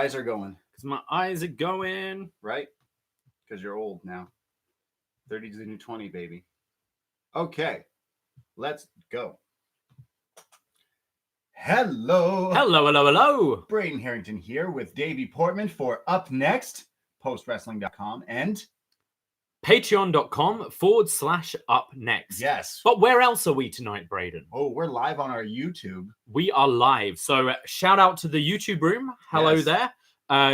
eyes are going. Because my eyes are going. Right? Because you're old now. 30 to the new 20, baby. Okay. Let's go. Hello. Hello. Braden Herrington here with Davie Portman for upNXT, postwrestling.com, and Patreon.com/upNXT. yes. But where else are we tonight, Braden? Oh, we're live on our YouTube. We are live. So shout out to the YouTube room. Hello Yes. there.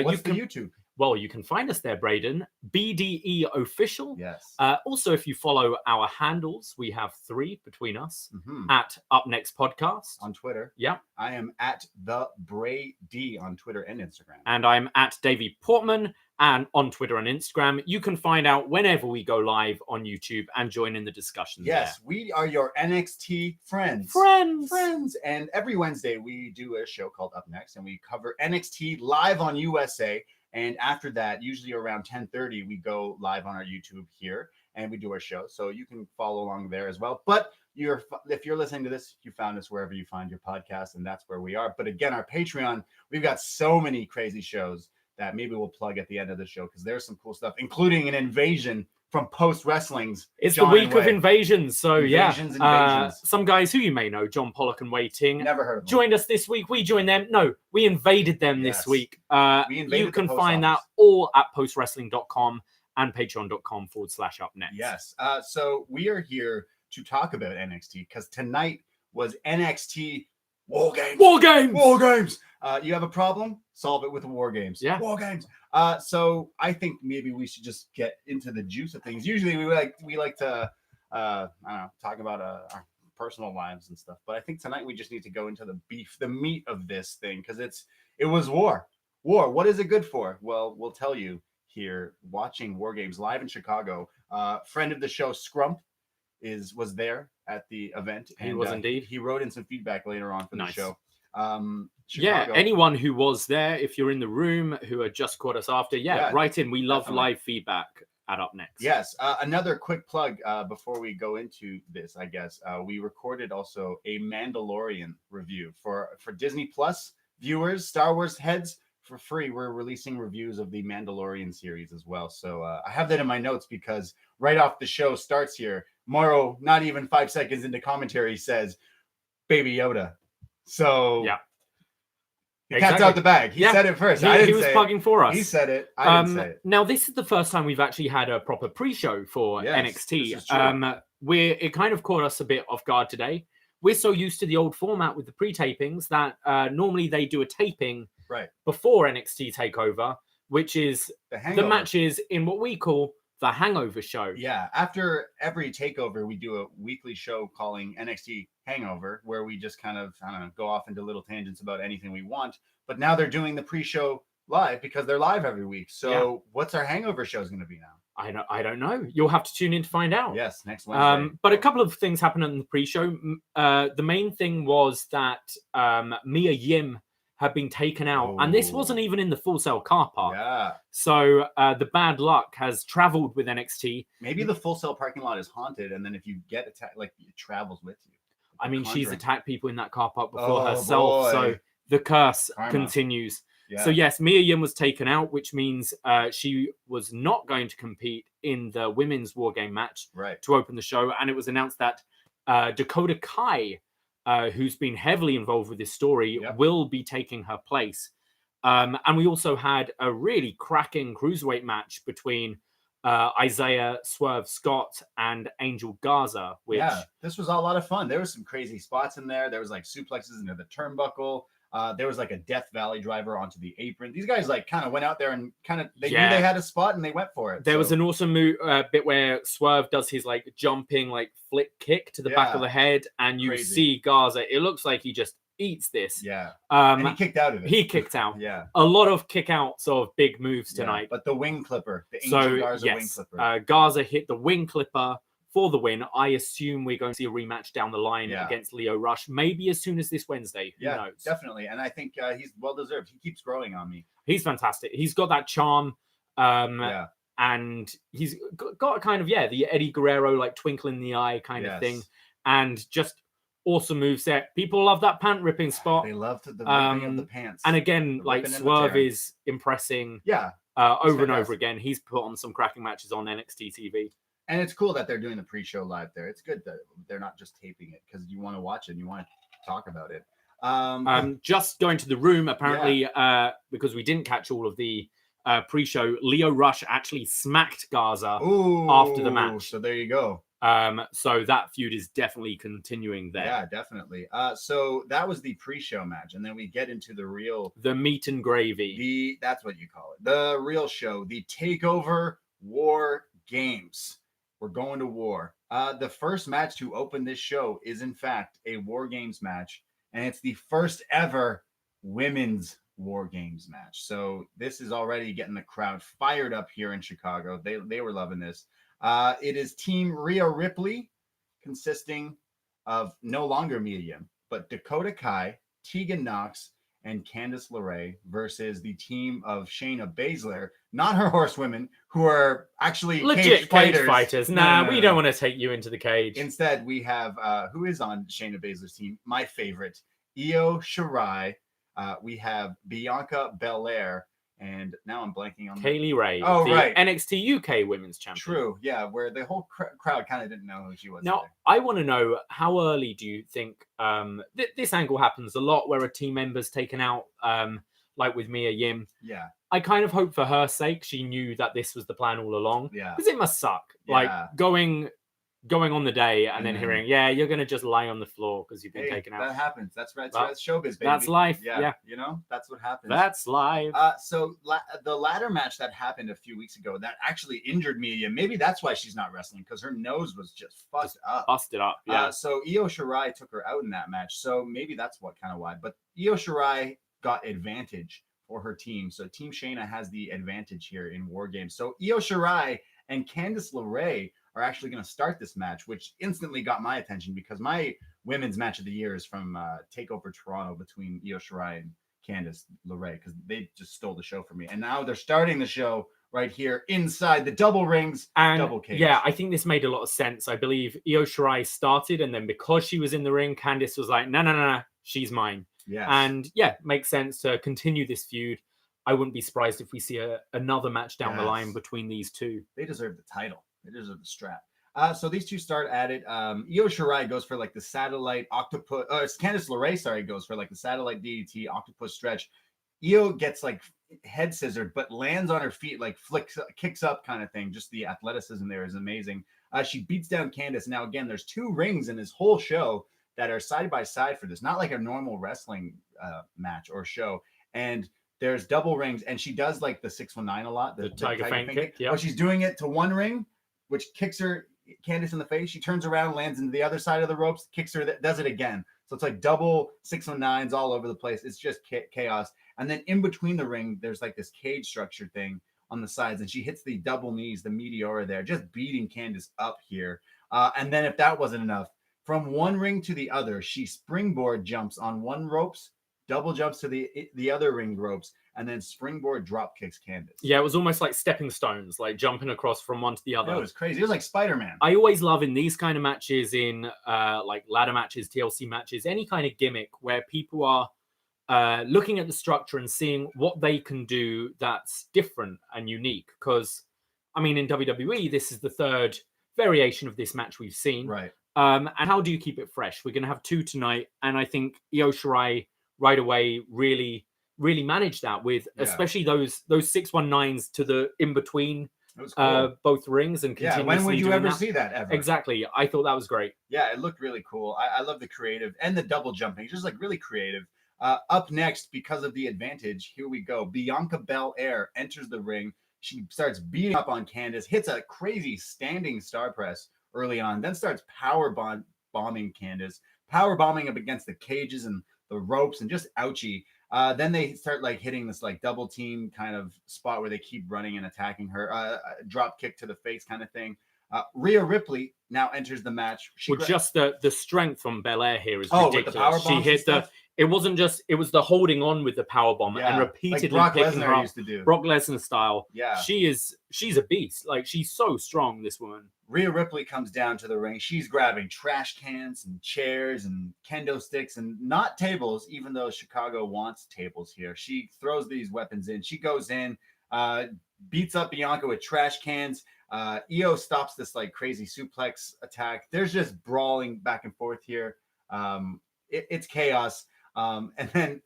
What's the YouTube? Well, you can find us there, Braden. BDE Official. Yes. Also, if you follow our handles, we have 3 between us Mhm. at upNXT Podcast. On Twitter. Yeah. I am at the Brady on Twitter and Instagram. And I'm at Davie Portman and on Twitter and Instagram. You can find out whenever we go live on YouTube and join in the discussion. Yes, we are your NXT friends. Friends. And every Wednesday we do a show called Up Next, and we cover NXT live on USA. And after that, usually around 10:30, we go live on our YouTube here and we do our show. So you can follow along there as well. But if you're listening to this, you found us wherever you find your podcast, and that's where we are. But again, our Patreon, we've got so many crazy shows that maybe we'll plug at the end of the show because there's some cool stuff, including an invasion from Post Wrestling's. It's John the week and of Way. invasions. So Invasions. some guys who you may know, John Pollock and Waiting, Never heard of them. joined us this week. We joined them. No, we invaded them Yes. this week. We invaded You the can post find office. that all at postwrestling.com and patreon.com/upnext. Yes. So we are here to talk about NXT because tonight was NXT War Games. War Games! War Games. You have a problem? Solve it with War Games. Yeah. War Games. So I think maybe we should just get into the juice of things. Usually we like to I don't know, talk about our personal lives and stuff. But I think tonight we just need to go into the meat of this thing because it was war. War. What is it good for? Well, we'll tell you here watching War Games live in Chicago. Friend of the show, Scrump, was there at the event. He was indeed. He wrote in some feedback later on for the Nice. show. Yeah, anyone who was there, if you're in the room who had just caught us after, write in. We love definitely. live feedback at Up Next. Yes. Another quick plug before we go into this, I guess. We recorded also a Mandalorian review for Disney Plus viewers, Star Wars heads. For free, we're releasing reviews of the Mandalorian series as well. So I have that in my notes because right off the show starts here, Morrow, not even 5 seconds into commentary, says, Baby Yoda. So yeah. The cat's out the bag. He said it first. He was plugging for us. He said it. I didn't say it. Now, this is the first time we've actually had a proper pre-show for NXT. This is true. It kind of caught us a bit off guard today. We're so used to the old format with the pre-tapings that normally they do a taping before NXT TakeOver, which is the matches in what we call the Hangover show. Yeah. After every takeover, we do a weekly show calling NXT Hangover, where we just kind of, I don't know, go off into little tangents about anything we want. But now they're doing the pre-show live because they're live every week. So what's our Hangover show going to be now? I don't know. You'll have to tune in to find out. Yes, next Wednesday. But a couple of things happened in the pre-show. The main thing was that Mia Yim had been taken out, and this wasn't even in the Full Sail car park. Yeah. So the bad luck has traveled with NXT. Maybe the Full Sail parking lot is haunted, and then if you get attacked, like it travels with you. I mean, she's attacked people in that car park before herself, so the curse continues. Yeah. So yes, Mia Yim was taken out, which means she was not going to compete in the women's War Game match to open the show, and it was announced that Dakota Kai, who's been heavily involved with this story, will be taking her place. And we also had a really cracking cruiserweight match between Isaiah Swerve Scott and Angel Garza. Which this was a lot of fun. There was some crazy spots in there. There was like suplexes into the turnbuckle. There was like a Death Valley driver onto the apron. These guys like kind of went out there and kind of they knew they had a spot and they went for it. There was an awesome bit where Swerve does his like jumping like flip kick to the back of the head, and you see Garza. It looks like he just eats this. Yeah. And he kicked out of it. He kicked out. Yeah. A lot of kick outs of big moves tonight. But the wing clipper, the ancient Garza wing clipper. Garza hit the wing clipper for the win. I assume we're going to see a rematch down the line against Lio Rush, maybe as soon as this Wednesday. Who knows? Definitely. And I think he's well-deserved. He keeps growing on me. He's fantastic. He's got that charm. And he's got kind of, the Eddie Guerrero, like twinkle in the eye kind of thing. And just Awesome moveset. People love that pant ripping spot. They love the ripping of the pants. And again, like Swerve is impressing. Yeah. Over and over again. He's put on some cracking matches on NXT TV. And it's cool that they're doing the pre-show live there. It's good that they're not just taping it because you want to watch it and you want to talk about it. Just going to the room, apparently, because we didn't catch all of the pre-show, Lio Rush actually smacked Garza after the match. So there you go. So that feud is definitely continuing there. Yeah, definitely. So that was the pre-show match, and then we get into the meat and gravy. That's what you call it. The real show, the TakeOver War Games. We're going to war. The first match to open this show is in fact a War Games match, and it's the first ever women's War Games match. So this is already getting the crowd fired up here in Chicago. They were loving this. It is Team Rhea Ripley, consisting of no longer Mia Yim, but Dakota Kai, Tegan Nox, and Candice LeRae versus the team of Shayna Baszler, not her horsewomen, who are actually legit cage fighters. No. We don't want to take you into the cage. Instead, we have who is on Shayna Baszler's team? My favorite, Io Shirai. We have Bianca Belair. And now I'm blanking on Kaylee Ray, right. NXT UK Women's Champion. True, yeah, where the whole crowd kind of didn't know who she was. Now, I want to know, how early do you think this angle happens a lot where a team member's taken out, like with Mia Yim? Yeah. I kind of hope for her sake she knew that this was the plan all along. Yeah. Because it must suck. Yeah. Like going on the day and then hearing, you're going to just lie on the floor because you've been taken out. That happens. That's right. That's showbiz, baby. That's life. Yeah. You know, that's what happens. That's life. So the ladder match that happened a few weeks ago that actually injured Mia, maybe that's why she's not wrestling, because her nose was just busted up. Yeah. So Io Shirai took her out in that match. So maybe that's kind of why. But Io Shirai got advantage for her team. So Team Shayna has the advantage here in War Games. So Io Shirai and Candice LeRae are actually going to start this match, which instantly got my attention because my women's match of the year is from TakeOver Toronto between Io Shirai and Candice LeRae, because they just stole the show from me. And now they're starting the show right here inside the double rings and double cage. Yeah, I think this made a lot of sense. I believe Io Shirai started, and then because she was in the ring, Candice was like, no, she's mine. Yes. And yeah, makes sense to continue this feud. I wouldn't be surprised if we see another match down the line between these two. They deserve the title. They deserve the strap. So these two start at it. Io Shirai goes for like the satellite octopus. Candice LeRae, goes for like the satellite DDT octopus stretch. Io gets like head scissored, but lands on her feet, like kicks up kind of thing. Just the athleticism there is amazing. She beats down Candice. Now, again, there's two rings in this whole show that are side by side for this, not like a normal wrestling match or show. And there's double rings, and she does like the 619 a lot. The tiger feint kick. Yeah. Oh, she's doing it to one ring, which kicks her, Candice, in the face. She turns around, lands into the other side of the ropes, kicks her, does it again. So it's like double 619s all over the place. It's just chaos. And then in between the ring, there's like this cage structure thing on the sides, and she hits the double knees, the Meteora there, just beating Candice up here. And then if that wasn't enough, from one ring to the other, she springboard jumps on one ropes, double jumps to the other ring ropes, and then springboard drop kicks Candice. Yeah, it was almost like stepping stones, like jumping across from one to the other. It was crazy. It was like Spider-Man. I always love in these kind of matches, in like ladder matches, TLC matches, any kind of gimmick where people are looking at the structure and seeing what they can do that's different and unique. Because, I mean, in WWE, this is the third variation of this match we've seen. Right. And how do you keep it fresh? We're going to have two tonight, and I think Io Shirai right away really managed that with especially those 619s to the in between both rings and continuously. Yeah, when would you ever see that ever? Exactly. I thought that was great. Yeah, it looked really cool. I love the creative and the double jumping. It's just like really creative. Up next, because of the advantage, here we go. Bianca Belair enters the ring. She starts beating up on Candice, hits a crazy standing star press early on, then starts bombing Candice, power bombing up against the cages and the ropes, and just ouchie. Then they start like hitting this like double team kind of spot where they keep running and attacking her. Drop kick to the face kind of thing. Rhea Ripley now enters the match. Just the strength from Belair here is ridiculous. With the power she hit it wasn't just, it was the holding on with the power bomb and repeatedly like Brock picking her up. used to do. Brock Lesnar style. Yeah. She's a beast. Like, she's so strong, this woman. Rhea Ripley comes down to the ring. She's grabbing trash cans and chairs and kendo sticks and not tables, even though Chicago wants tables here. She throws these weapons in. She goes in, beats up Bianca with trash cans. Io stops this like crazy suplex attack. There's just brawling back and forth here. It's chaos. And then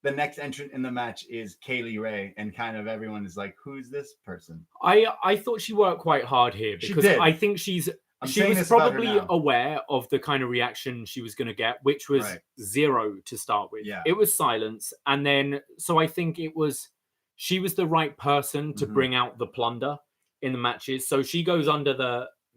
the next entrant in the match is Kaylee Ray, and kind of everyone is like, "Who's this person?" I thought she worked quite hard here because I think she was probably aware of the kind of reaction she was going to get, which was zero to start with. Yeah. It was silence, and then so I think she was the right person to bring out the plunder in the matches. So she goes under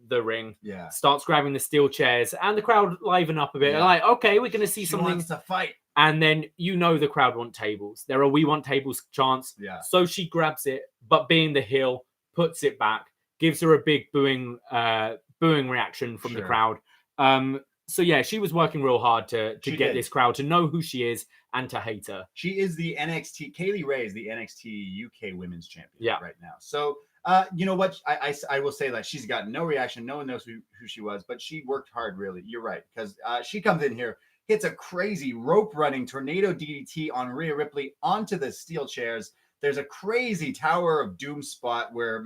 the ring, starts grabbing the steel chairs, and the crowd liven up a bit. They're like, okay, we're going to see something. She wants to fight. And then the crowd want tables. There are we want tables chants. Yeah. So she grabs it, but being the heel, puts it back, gives her a big booing reaction from the crowd. So yeah, she was working real hard to get this crowd to know who she is and to hate her. She is the NXT. Kaylee Ray is the NXT UK Women's Champion right now. So you know what? I will say that she's got no reaction. No one knows who she was, but she worked hard. Really, you're right, because she comes in here. Hits a crazy rope running tornado DDT on Rhea Ripley onto the steel chairs. There's a crazy Tower of Doom spot where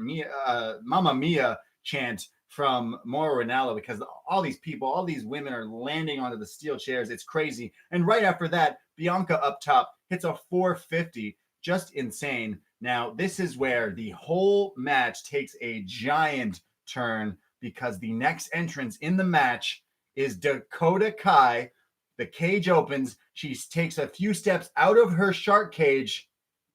Mamma Mia chant from Mauro Ranallo, because all these people, all these women are landing onto the steel chairs. It's crazy. And right after that, Bianca up top hits a 450. Just insane. Now, this is where the whole match takes a giant turn, because the next entrance in the match is Dakota Kai. The cage opens. She takes a few steps out of her shark cage,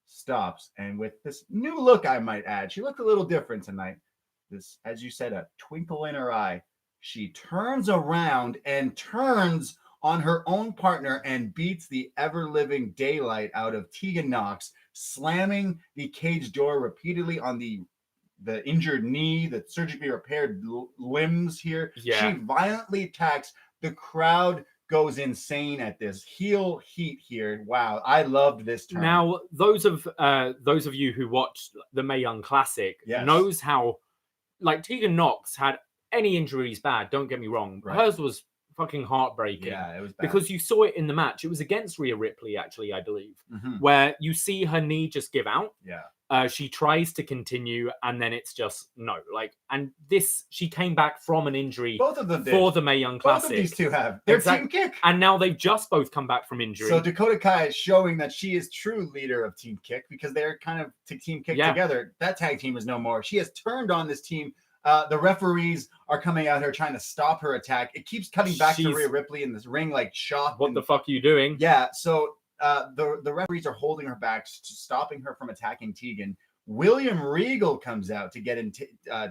stops, and with this new look, I might add, she looked a little different tonight. This, as you said, a twinkle in her eye. She turns around and turns on her own partner and beats the ever-living daylight out of Tegan Nox, slamming the cage door repeatedly on the injured knee, the surgically repaired limbs here. Yeah. She violently attacks. The crowd goes insane at this heel heat here. Wow, I loved this turn. Now, those of you who watched the Mae Young Classic knows how, like, Tegan Nox had any injuries bad. Don't get me wrong, hers was fucking heartbreaking. Yeah, it was bad. Because you saw it in the match. It was against Rhea Ripley, actually, I believe, where you see her knee just give out. Yeah. She tries to continue, and then it's just no. And this, she came back from an injury. Both of them did. For the Mae Young Classic. Both of these two have. They're Team Kick. And now they've just both come back from injury. So Dakota Kai is showing that she is true leader of Team Kick, because they're kind of Team Kick together. That tag team is no more. She has turned on this team. The referees are coming out here trying to stop her attack. It keeps cutting back to Rhea Ripley in this ring, like shocked. What the fuck are you doing? Yeah. So the referees are holding her back, stopping her from attacking Tegan. William Regal comes out to get in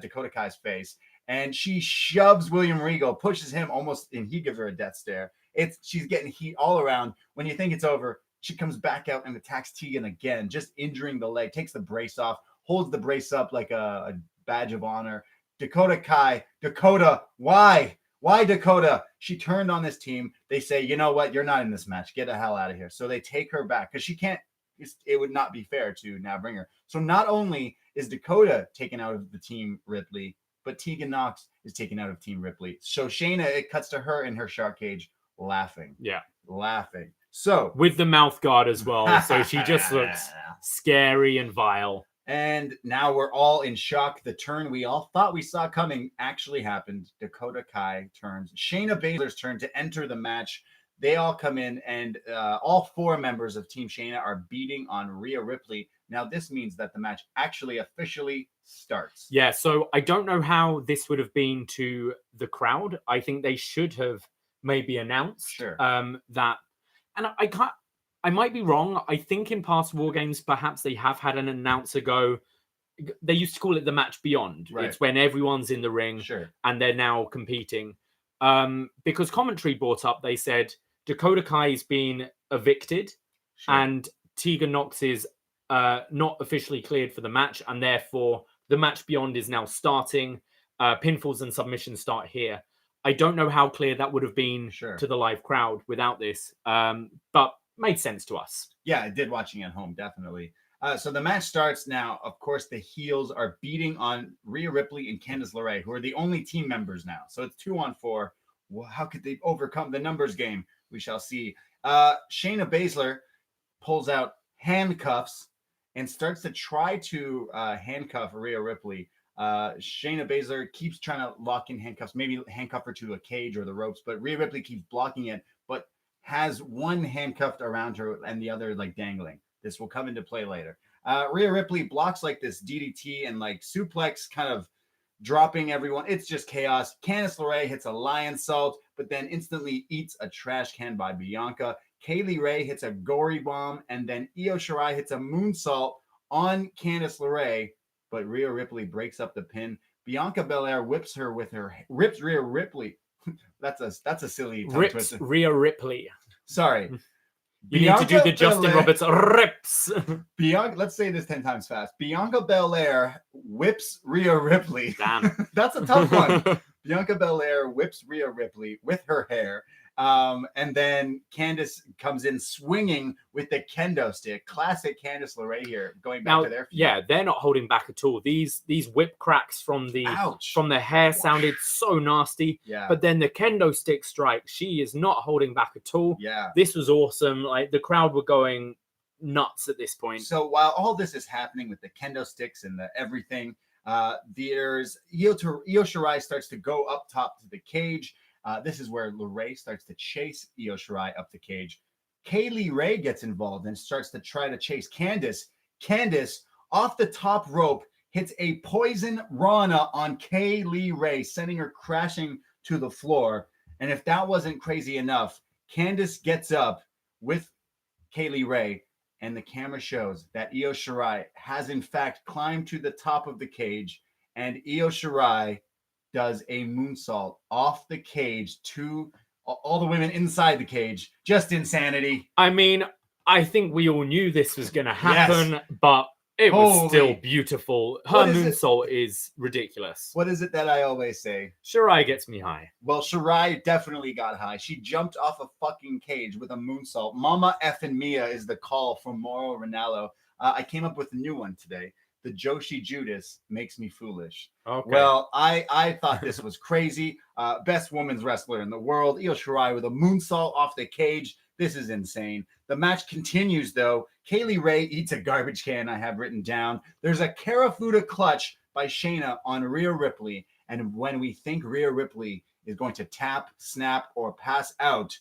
Dakota Kai's face, and she shoves William Regal, pushes him almost, and he gives her a death stare. She's getting heat all around. When you think it's over, she comes back out and attacks Tegan again, just injuring the leg, takes the brace off, holds the brace up like a badge of honor. Dakota, why? Why Dakota? She turned on this team. They say, you know what? You're not in this match. Get the hell out of here. So they take her back because she can't. It would not be fair to now bring her. So not only is Dakota taken out of the Team Ripley, but Tegan Nox is taken out of Team Ripley. So Shayna, it cuts to her in her shark cage laughing. Yeah. Laughing. So with the mouth guard as well. So she just looks scary and vile. And now we're all in shock. The turn we all thought we saw coming actually happened. Dakota Kai turns. Shayna Baszler's turn to enter the match. They all come in, and all four members of Team Shayna are beating on Rhea Ripley. Now, this means that the match actually officially starts. Yeah, so I don't know how this would have been to the crowd. I think they should have maybe announced that. And I might be wrong. I think in past War Games, perhaps they have had an announcer go. They used to call it the match beyond. Right. It's when everyone's in the ring and they're now competing. Because commentary brought up, they said Dakota Kai is being evicted and Tegan Nox is not officially cleared for the match, and therefore the match beyond is now starting. Pinfalls and submissions start here. I don't know how clear that would have been to the live crowd without this, but made sense to us. Yeah, it did watching at home, definitely. So the match starts now. Of course, the heels are beating on Rhea Ripley and Candice LeRae, who are the only team members now. So it's 2-on-4. Well, how could they overcome the numbers game? We shall see. Shayna Baszler pulls out handcuffs and starts to try to handcuff Rhea Ripley. Shayna Baszler keeps trying to lock in handcuffs, maybe handcuff her to a cage or the ropes, but Rhea Ripley keeps blocking it, but has one handcuffed around her and the other like dangling. This will come into play later. Rhea Ripley blocks like this DDT and like suplex, kind of dropping everyone. It's just chaos. Candice LeRae hits a lion salt, but then instantly eats a trash can by Bianca. Kaylee Ray hits a gory bomb, and then Io Shirai hits a moonsault on Candice LeRae, but Rhea Ripley breaks up the pin. Bianca Belair rips Rhea Ripley. That's a silly tongue twister. Rhea Ripley. Sorry. You need to do the Justin Roberts rips. Bianca, let's say this 10 times fast. Bianca Belair whips Rhea Ripley. Damn. That's a tough one. Bianca Belair whips Rhea Ripley with her hair. And then Candice comes in swinging with the kendo stick. Classic Candice LeRae here, going back to their feud. Yeah, they're not holding back at all. These whip cracks from the hair sounded so nasty. Yeah. But then the kendo stick strike, she is not holding back at all. Yeah. This was awesome. Like the crowd were going nuts at this point. So while all this is happening with the kendo sticks and the everything, there's Io Shirai starts to go up top to the cage. This is where LeRae starts to chase Io Shirai up the cage. Kaylee Ray gets involved and starts to try to chase Candice. Candice, off the top rope, hits a poison Rana on Kaylee Ray, sending her crashing to the floor. And if that wasn't crazy enough, Candice gets up with Kaylee Ray, and the camera shows that Io Shirai has in fact climbed to the top of the cage, and Io Shirai does a moonsault off the cage to all the women inside the cage. Just insanity. I mean, I think we all knew this was going to happen, but it was still beautiful. Her moonsault is ridiculous. What is it that I always say? Shirai gets me high. Well, Shirai definitely got high. She jumped off a fucking cage with a moonsault. Mama effing Mia is the call from Mauro Ranallo. I came up with a new one today. The Joshi Judas makes me foolish. Okay. Well, I thought this was crazy. Best women's wrestler in the world. Io Shirai with a moonsault off the cage. This is insane. The match continues, though. Kaylee Ray eats a garbage can I have written down. There's a Karafuda clutch by Shayna on Rhea Ripley. And when we think Rhea Ripley is going to tap, snap, or pass out,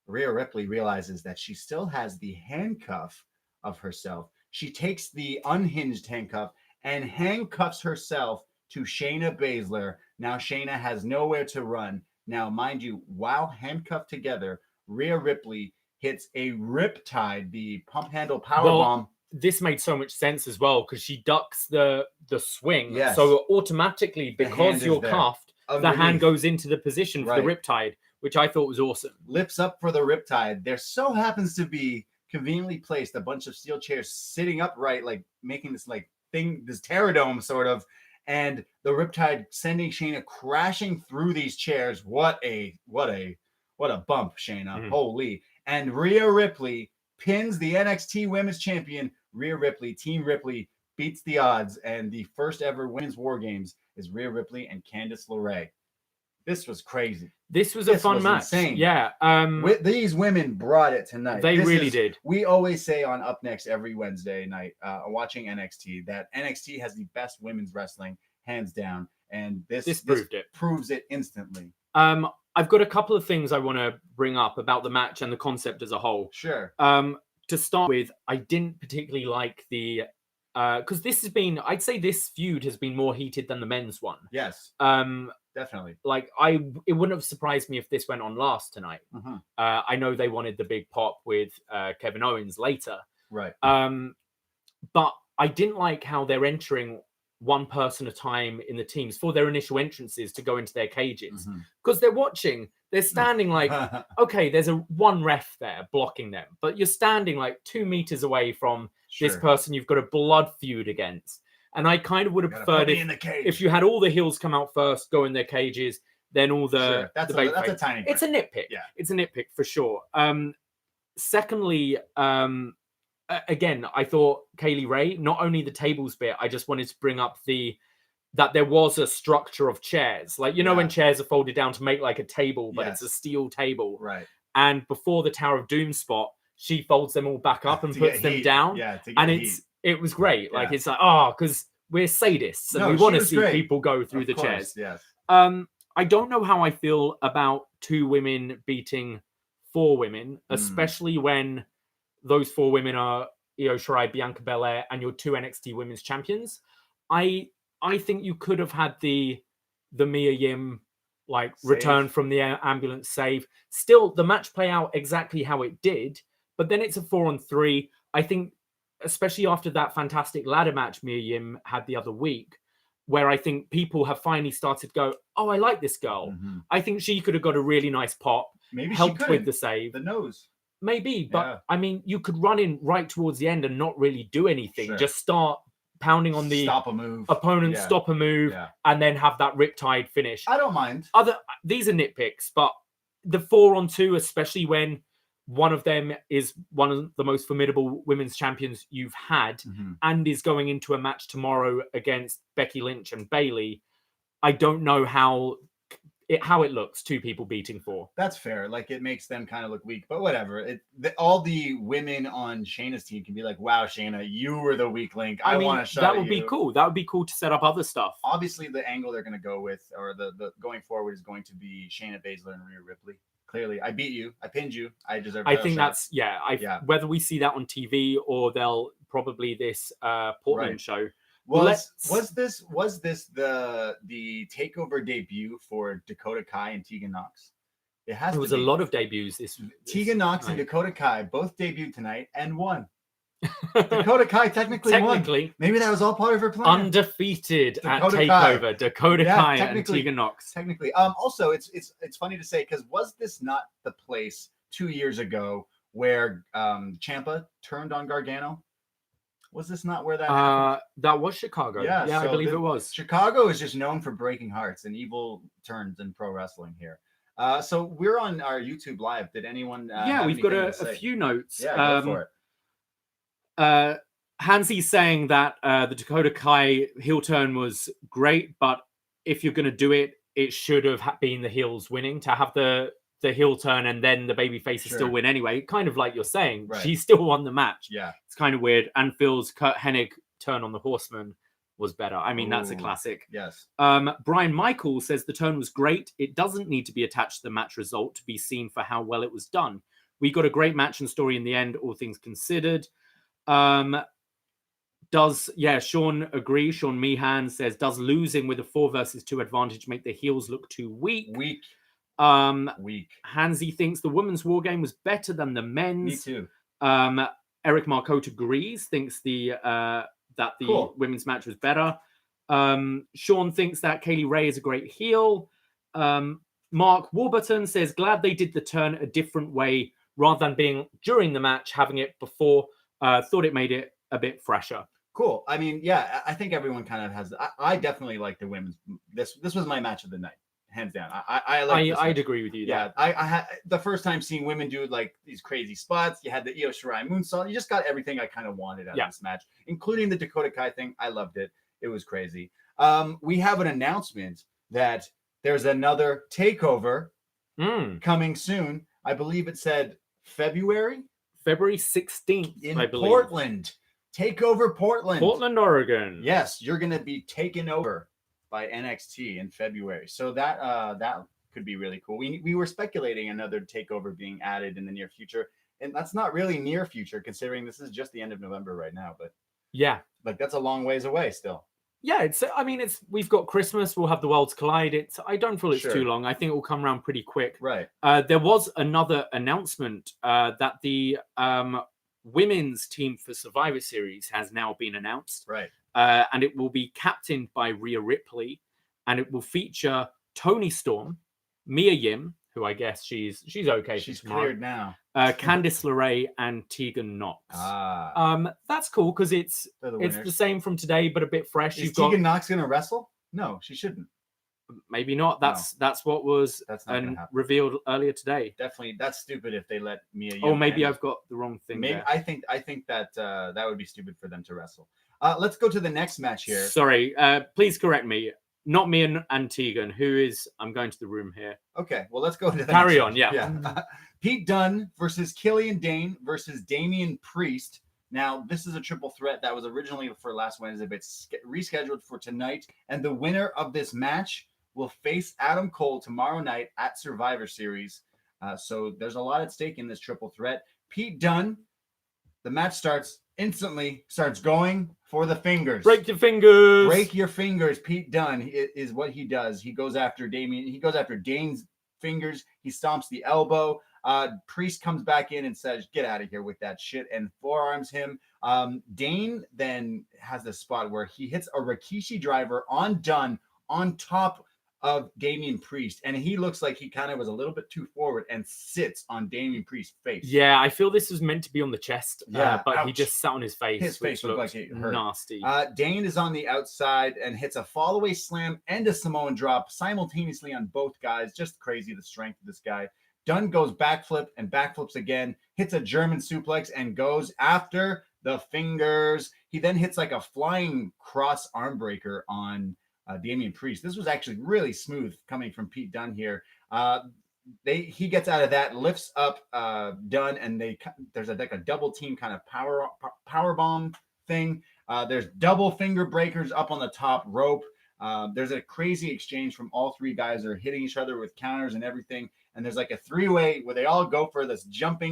Rhea Ripley realizes that she still has the handcuff of herself. She takes the unhinged handcuff and handcuffs herself to Shayna Baszler. Now Shayna has nowhere to run. Now, mind you, while handcuffed together, Rhea Ripley hits a riptide, the pump handle powerbomb. This made so much sense as well because she ducks the swing. Yes. So automatically, because you're cuffed, the hand goes into the position for the riptide, which I thought was awesome. Lifts up for the riptide. There so happens to be conveniently placed a bunch of steel chairs sitting upright, like making this like thing, this pterodome sort of, and the riptide sending Shayna crashing through these chairs. What a bump, Shayna. Holy. And Rhea Ripley pins the NXT Women's Champion. Rhea Ripley, Team Ripley, beats the odds, and the first ever Women's War Games is Rhea Ripley and Candice LeRae. This was crazy. This was a fun match. Insane. Yeah. These women brought it tonight. They really did. We always say on upNXT every Wednesday night, watching NXT, that NXT has the best women's wrestling, hands down. And this proves it instantly. I've got a couple of things I want to bring up about the match and the concept as a whole. Sure. To start with, I didn't particularly like the because this has been, I'd say this feud has been more heated than the men's one. Yes. Definitely. Like it wouldn't have surprised me if this went on last tonight. I know they wanted the big pop with Kevin Owens later. Right. But I didn't like how they're entering one person at a time in the teams for their initial entrances to go into their cages because they're watching. They're standing like, okay, there's one ref there blocking them, but you're standing like 2 meters away from this person you've got a blood feud against. And I kind of would have preferred if you had all the heels come out first, go in their cages, then all the that's a tiny bit. It's a nitpick. Yeah. It's a nitpick for sure. Secondly, again, I thought Kaylee Ray, not only the tables bit, I just wanted to bring up that there was a structure of chairs. Like, you know, when chairs are folded down to make like a table, but it's a steel table. Right. And before the Tower of Doom spot, she folds them all back up and puts them down. Yeah, and it was great. Like, it's like, because we're sadists and we want to see people go through the chairs. Yes. I don't know how I feel about 2 women beating 4 women, especially when those 4 women are Io Shirai, Bianca Belair, and your 2 NXT Women's Champions. I think you could have had the Mia Yim return from the ambulance save. Still, the match play out exactly how it did, but then it's a 4-on-3. I think, especially after that fantastic ladder match Mia Yim had the other week, where I think people have finally started to go, oh, I like this girl. Mm-hmm. I think she could have got a really nice pop. Maybe helped she with the save. The nose. Maybe, but I mean, you could run in right towards the end and not really do anything. Sure. Just start pounding on the stop a move. Opponent, stop a move, and then have that riptide finish. I don't mind. These are nitpicks, but the 4-on-2, especially when one of them is one of the most formidable women's champions you've had, and is going into a match tomorrow against Becky Lynch and Bayley, I don't know how it looks, 2 people beating 4. That's fair. Like, it makes them kind of look weak, but whatever. All the women on Shayna's team can be like, wow, Shayna, you were the weak link. I mean, want to show that would be cool. That would be cool to set up other stuff. Obviously, the angle they're going to go with, or the going forward, is going to be Shayna Baszler and Rhea Ripley. Clearly, I beat you. I pinned you. I deserve. I think that's whether we see that on TV or they'll probably this Portland show. Was this the takeover debut for Dakota Kai and Tegan Nox? There was a lot of debuts this Tegan Nox and Dakota Kai both debuted tonight and won. Dakota Kai technically won. Maybe that was all part of her plan. Undefeated Dakota at TakeOver. Kai. Dakota Kai and Tegan Nox. Technically. Also, it's funny to say, because was this not the place 2 years ago where Ciampa turned on Gargano? Was this not where that happened? That was Chicago. Yeah, so I believe it was. Chicago is just known for breaking hearts and evil turns in pro wrestling here. So we're on our YouTube live. Did anyone? We've got a few notes. Yeah, go for it. Hansy's saying that the Dakota Kai heel turn was great, but if you're going to do it, it should have been the heels winning. To have the heel turn and then the baby faces still win anyway, kind of like you're saying. Right. She still won the match. Yeah. It's kind of weird. And Phil's Kurt Hennig turn on the Horseman was better. I mean, that's a classic. Yes. Brian Michael says the turn was great. It doesn't need to be attached to the match result to be seen for how well it was done. We got a great match and story in the end, all things considered. Sean agree? Sean Meehan says, does losing with a 4 versus 2 advantage make the heels look too weak? Weak. Hansy thinks the women's war game was better than the men's. Me too. Eric Marcotte agrees, thinks that the women's match was better. Sean thinks that Kaylee Ray is a great heel. Mark Warburton says, glad they did the turn a different way rather than being during the match, having it before. Thought it made it a bit fresher. Cool. I mean, yeah, I think everyone kind of has. I definitely like the women's. This was my match of the night, hands down. I'd agree with you. Yeah, I had the first time seeing women do like these crazy spots. You had the Io Shirai moonsault. You just got everything I kind of wanted out of this match, including the Dakota Kai thing. I loved it. It was crazy. We have an announcement that there's another takeover coming soon. I believe it said February 16th in Portland. TakeOver Portland. Portland, Oregon. Yes, you're going to be taken over by NXT in February. So that could be really cool. We were speculating another takeover being added in the near future, and that's not really near future considering this is just the end of November right now, but yeah, like that's a long ways away still. Yeah, we've got Christmas, we'll have the Worlds Collide. I don't feel it's too long. I think it will come around pretty quick. Right. There was another announcement that the women's team for Survivor Series has now been announced. Right. And it will be captained by Rhea Ripley, and it will feature Toni Storm, Mia Yim, who I guess she's okay. She's cleared now. Candice LeRae and Tegan Nox. That's cool because it's the same from today, but a bit fresh. Is Tegan Nox gonna wrestle? No, she shouldn't. maybe not. That's what was revealed earlier today. Definitely, that's stupid if they let Mia. Oh, maybe I've got the wrong thing. Maybe there. I think that that would be stupid for them to wrestle. Let's go to the next match here. Sorry, please correct me. Not me and Tegan. Who is? I'm going to the room here. Okay, well, let's go to the carry on. Match. Yeah. Pete Dunne versus Killian Dain versus Damien Priest. Now, this is a triple threat that was originally for last Wednesday, but it's rescheduled for tonight. And the winner of this match will face Adam Cole tomorrow night at Survivor Series. So there's a lot at stake in this triple threat. Pete Dunne, the match starts going for the fingers. Break your fingers. Break your fingers. Pete Dunne is what he does. He goes after Damien. He goes after Dain's fingers. He stomps the elbow. Priest comes back in and says, "Get out of here with that shit," and forearms him. Dain then has this spot where he hits a Rikishi driver on Dunne on top of Damien Priest, and he looks like he kind of was a little bit too forward and sits on Damien Priest's face. Yeah, I feel this was meant to be on the chest, but ouch. He just sat on his face. His face looked like it hurt. Nasty. Dain is on the outside and hits a fall-away slam and a Samoan drop simultaneously on both guys. Just crazy, the strength of this guy. Dunne goes backflip and backflips again, hits a German suplex and goes after the fingers. He then hits like a flying cross arm breaker on Damien Priest. This was actually really smooth coming from Pete Dunne here. He gets out of that, lifts up Dunne, and there's like a double team kind of power bomb thing. There's double finger breakers up on the top rope. There's a crazy exchange from all three guys. Are hitting each other with counters and everything. And there's like a three-way where they all go for this jump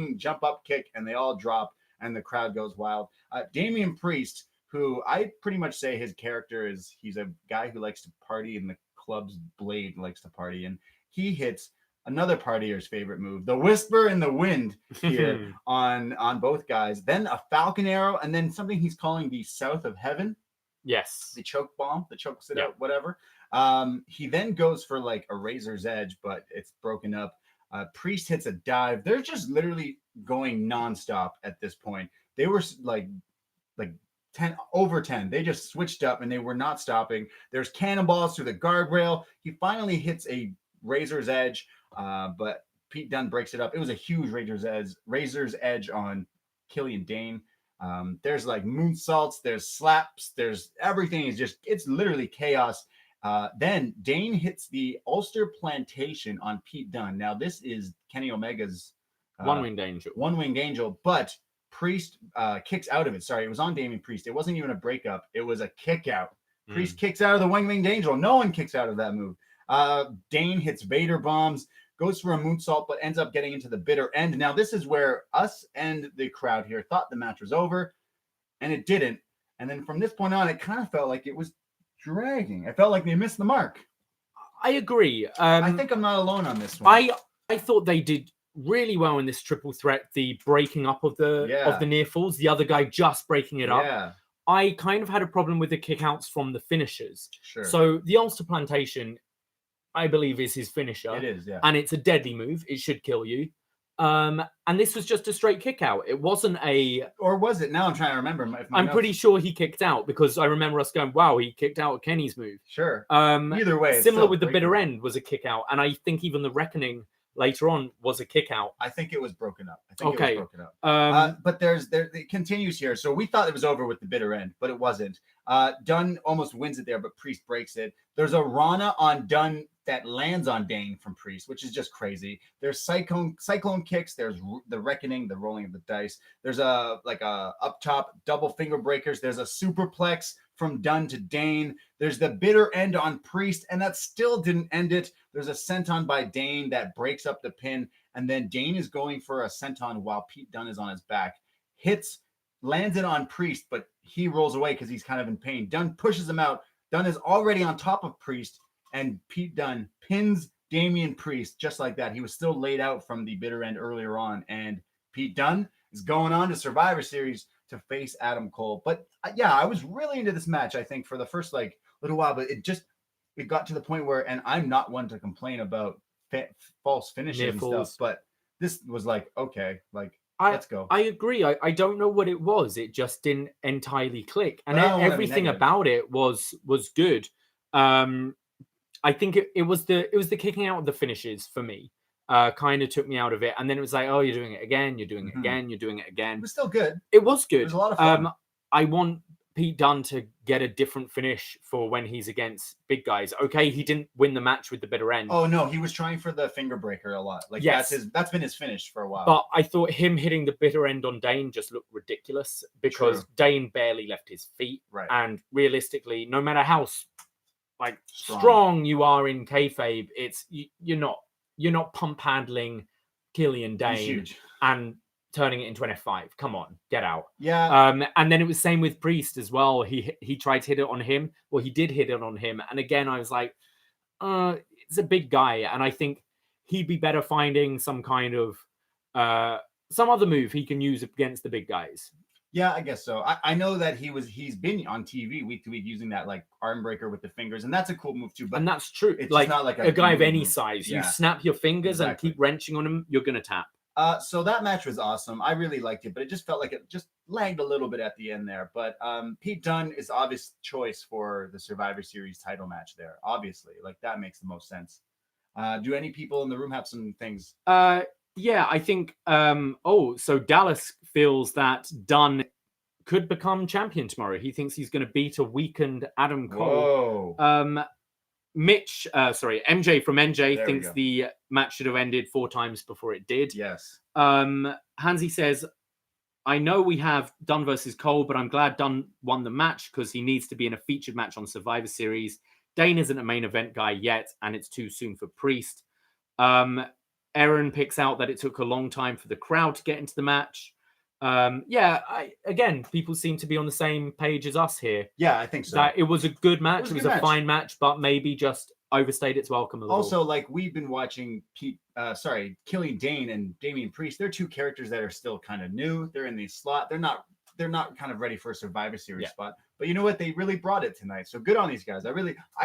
up kick, and they all drop, and the crowd goes wild. Damien Priest, who I pretty much say his character is, he's a guy who likes to party, and the club's blade likes to party, and he hits another partier's favorite move, the Whisper in the Wind here on both guys. Then a Falcon Arrow, and then something he's calling the South of Heaven. Yes. The choke bomb, the choke sit out, whatever. He then goes for like a Razor's Edge, but it's broken up. Priest hits a dive. They're just literally going nonstop at this point. They were like 10 over 10. They just switched up and they were not stopping. There's cannonballs through the guardrail. He finally hits a Razor's Edge, but Pete Dunne breaks it up. It was a huge Razor's Edge on Killian Dain. There's like moonsaults, there's slaps, there's everything is just, it's literally chaos. Then Dain hits the Ulster Plantation on Pete Dunne. Now this is Kenny Omega's One-Winged Angel, but Priest kicks out of it. Sorry, it was on Damien Priest. It wasn't even a breakup. It was a kick out. Priest kicks out of the One-Winged Angel. No one kicks out of that move. Dain hits Vader bombs, goes for a moonsault, but ends up getting into the bitter end. Now, this is where us and the crowd here thought the match was over, and it didn't. And then from this point on, it kind of felt like it was dragging. I felt like they missed the mark. I agree. I think I'm not alone on this one. I thought they did really well in this triple threat, the breaking up of the near falls, the other guy just breaking it up. Yeah. I kind of had a problem with the kickouts from the finishers. Sure. So the Ulster Plantation, I believe, is his finisher. It is, yeah. And it's a deadly move. It should kill you. And this was just a straight kick out. It wasn't a... Or was it? Now I'm trying to remember. I'm pretty sure he kicked out, because I remember us going, wow, he kicked out Kenny's move. Sure. Either way. Similar with the bitter end was a kick out. And I think even the Reckoning later on was a kick out. I think it was broken up. It was broken up. But it continues here. So we thought it was over with the bitter end, but it wasn't. Dunne almost wins it there, but Priest breaks it. There's a Rana on Dunne that lands on Dain from Priest, which is just crazy. There's cyclone kicks. There's the Reckoning, the rolling of the dice. There's a up top double finger breakers. There's a superplex from Dunne to Dain. There's the bitter end on Priest, and that still didn't end it. There's a senton by Dain that breaks up the pin, and then Dain is going for a senton while Pete Dunne is on his back. Lands it on Priest, but he rolls away because he's kind of in pain. Dunne pushes him out. Dunne is already on top of Priest, and Pete Dunne pins Damien Priest just like that. He was still laid out from the bitter end earlier on, and Pete Dunne is going on to Survivor Series to face Adam Cole. But yeah, I was really into this match, I think, for the first little while, but it got to the point where, and I'm not one to complain about false finishes and stuff, but this was okay, let's go. I agree. I don't know what it was. It just didn't entirely click, and everything about it was good. I think it was the kicking out of the finishes for me. Kind of took me out of it, and then it was like, oh, you're doing it again, you're doing it again, you're doing it again. It was still good. It was good. It was a lot of fun. I want Pete Dunne to get a different finish for when he's against big guys. Okay, he didn't win the match with the bitter end. Oh no, he was trying for the finger breaker a lot. Like that's been his finish for a while. But I thought him hitting the bitter end on Dain just looked ridiculous because Dain barely left his feet. Right. And realistically, no matter how strong you are in kayfabe, it's you're not pump handling Killian Dain and turning it into an F5. Come on, get out. Yeah. And then it was same with Priest as well. He tried to hit it on him. Well, he did hit it on him. And again, I was like, it's a big guy. And I think he'd be better finding some kind of some other move he can use against the big guys. Yeah, I guess so. I know that he's been on TV week to week using that like arm breaker with the fingers, and that's a cool move too. But and that's true. It's like not like a guy of any move. size. Yeah. You snap your fingers and keep wrenching on him, you're gonna tap. So that match was awesome. I really liked it, but it just felt like it just lagged a little bit at the end there. But Pete Dunne is obvious choice for the Survivor Series title match there. Obviously, like that makes the most sense. Do any people in the room have some things? Yeah, I think. So Dallas feels that Dunne could become champion tomorrow. He thinks he's going to beat a weakened Adam Cole. Whoa. MJ from NJ There thinks the match should have ended 4 times before it did. Yes. Hansi says, I know we have Dunne versus Cole, but I'm glad Dunne won the match because he needs to be in a featured match on Survivor Series. Dain isn't a main event guy yet, and it's too soon for Priest. Aaron picks out that it took a long time for the crowd to get into the match. Again, people seem to be on the same page as us here. Yeah, I think so. That it was a good match. It was a fine match, but maybe just overstayed its welcome a little. Also, like we've been watching Killian Dain and Damien Priest. They're two characters that are still kind of new. They're in the slot. They're not kind of ready for a Survivor Series spot. But you know what? They really brought it tonight. So good on these guys. I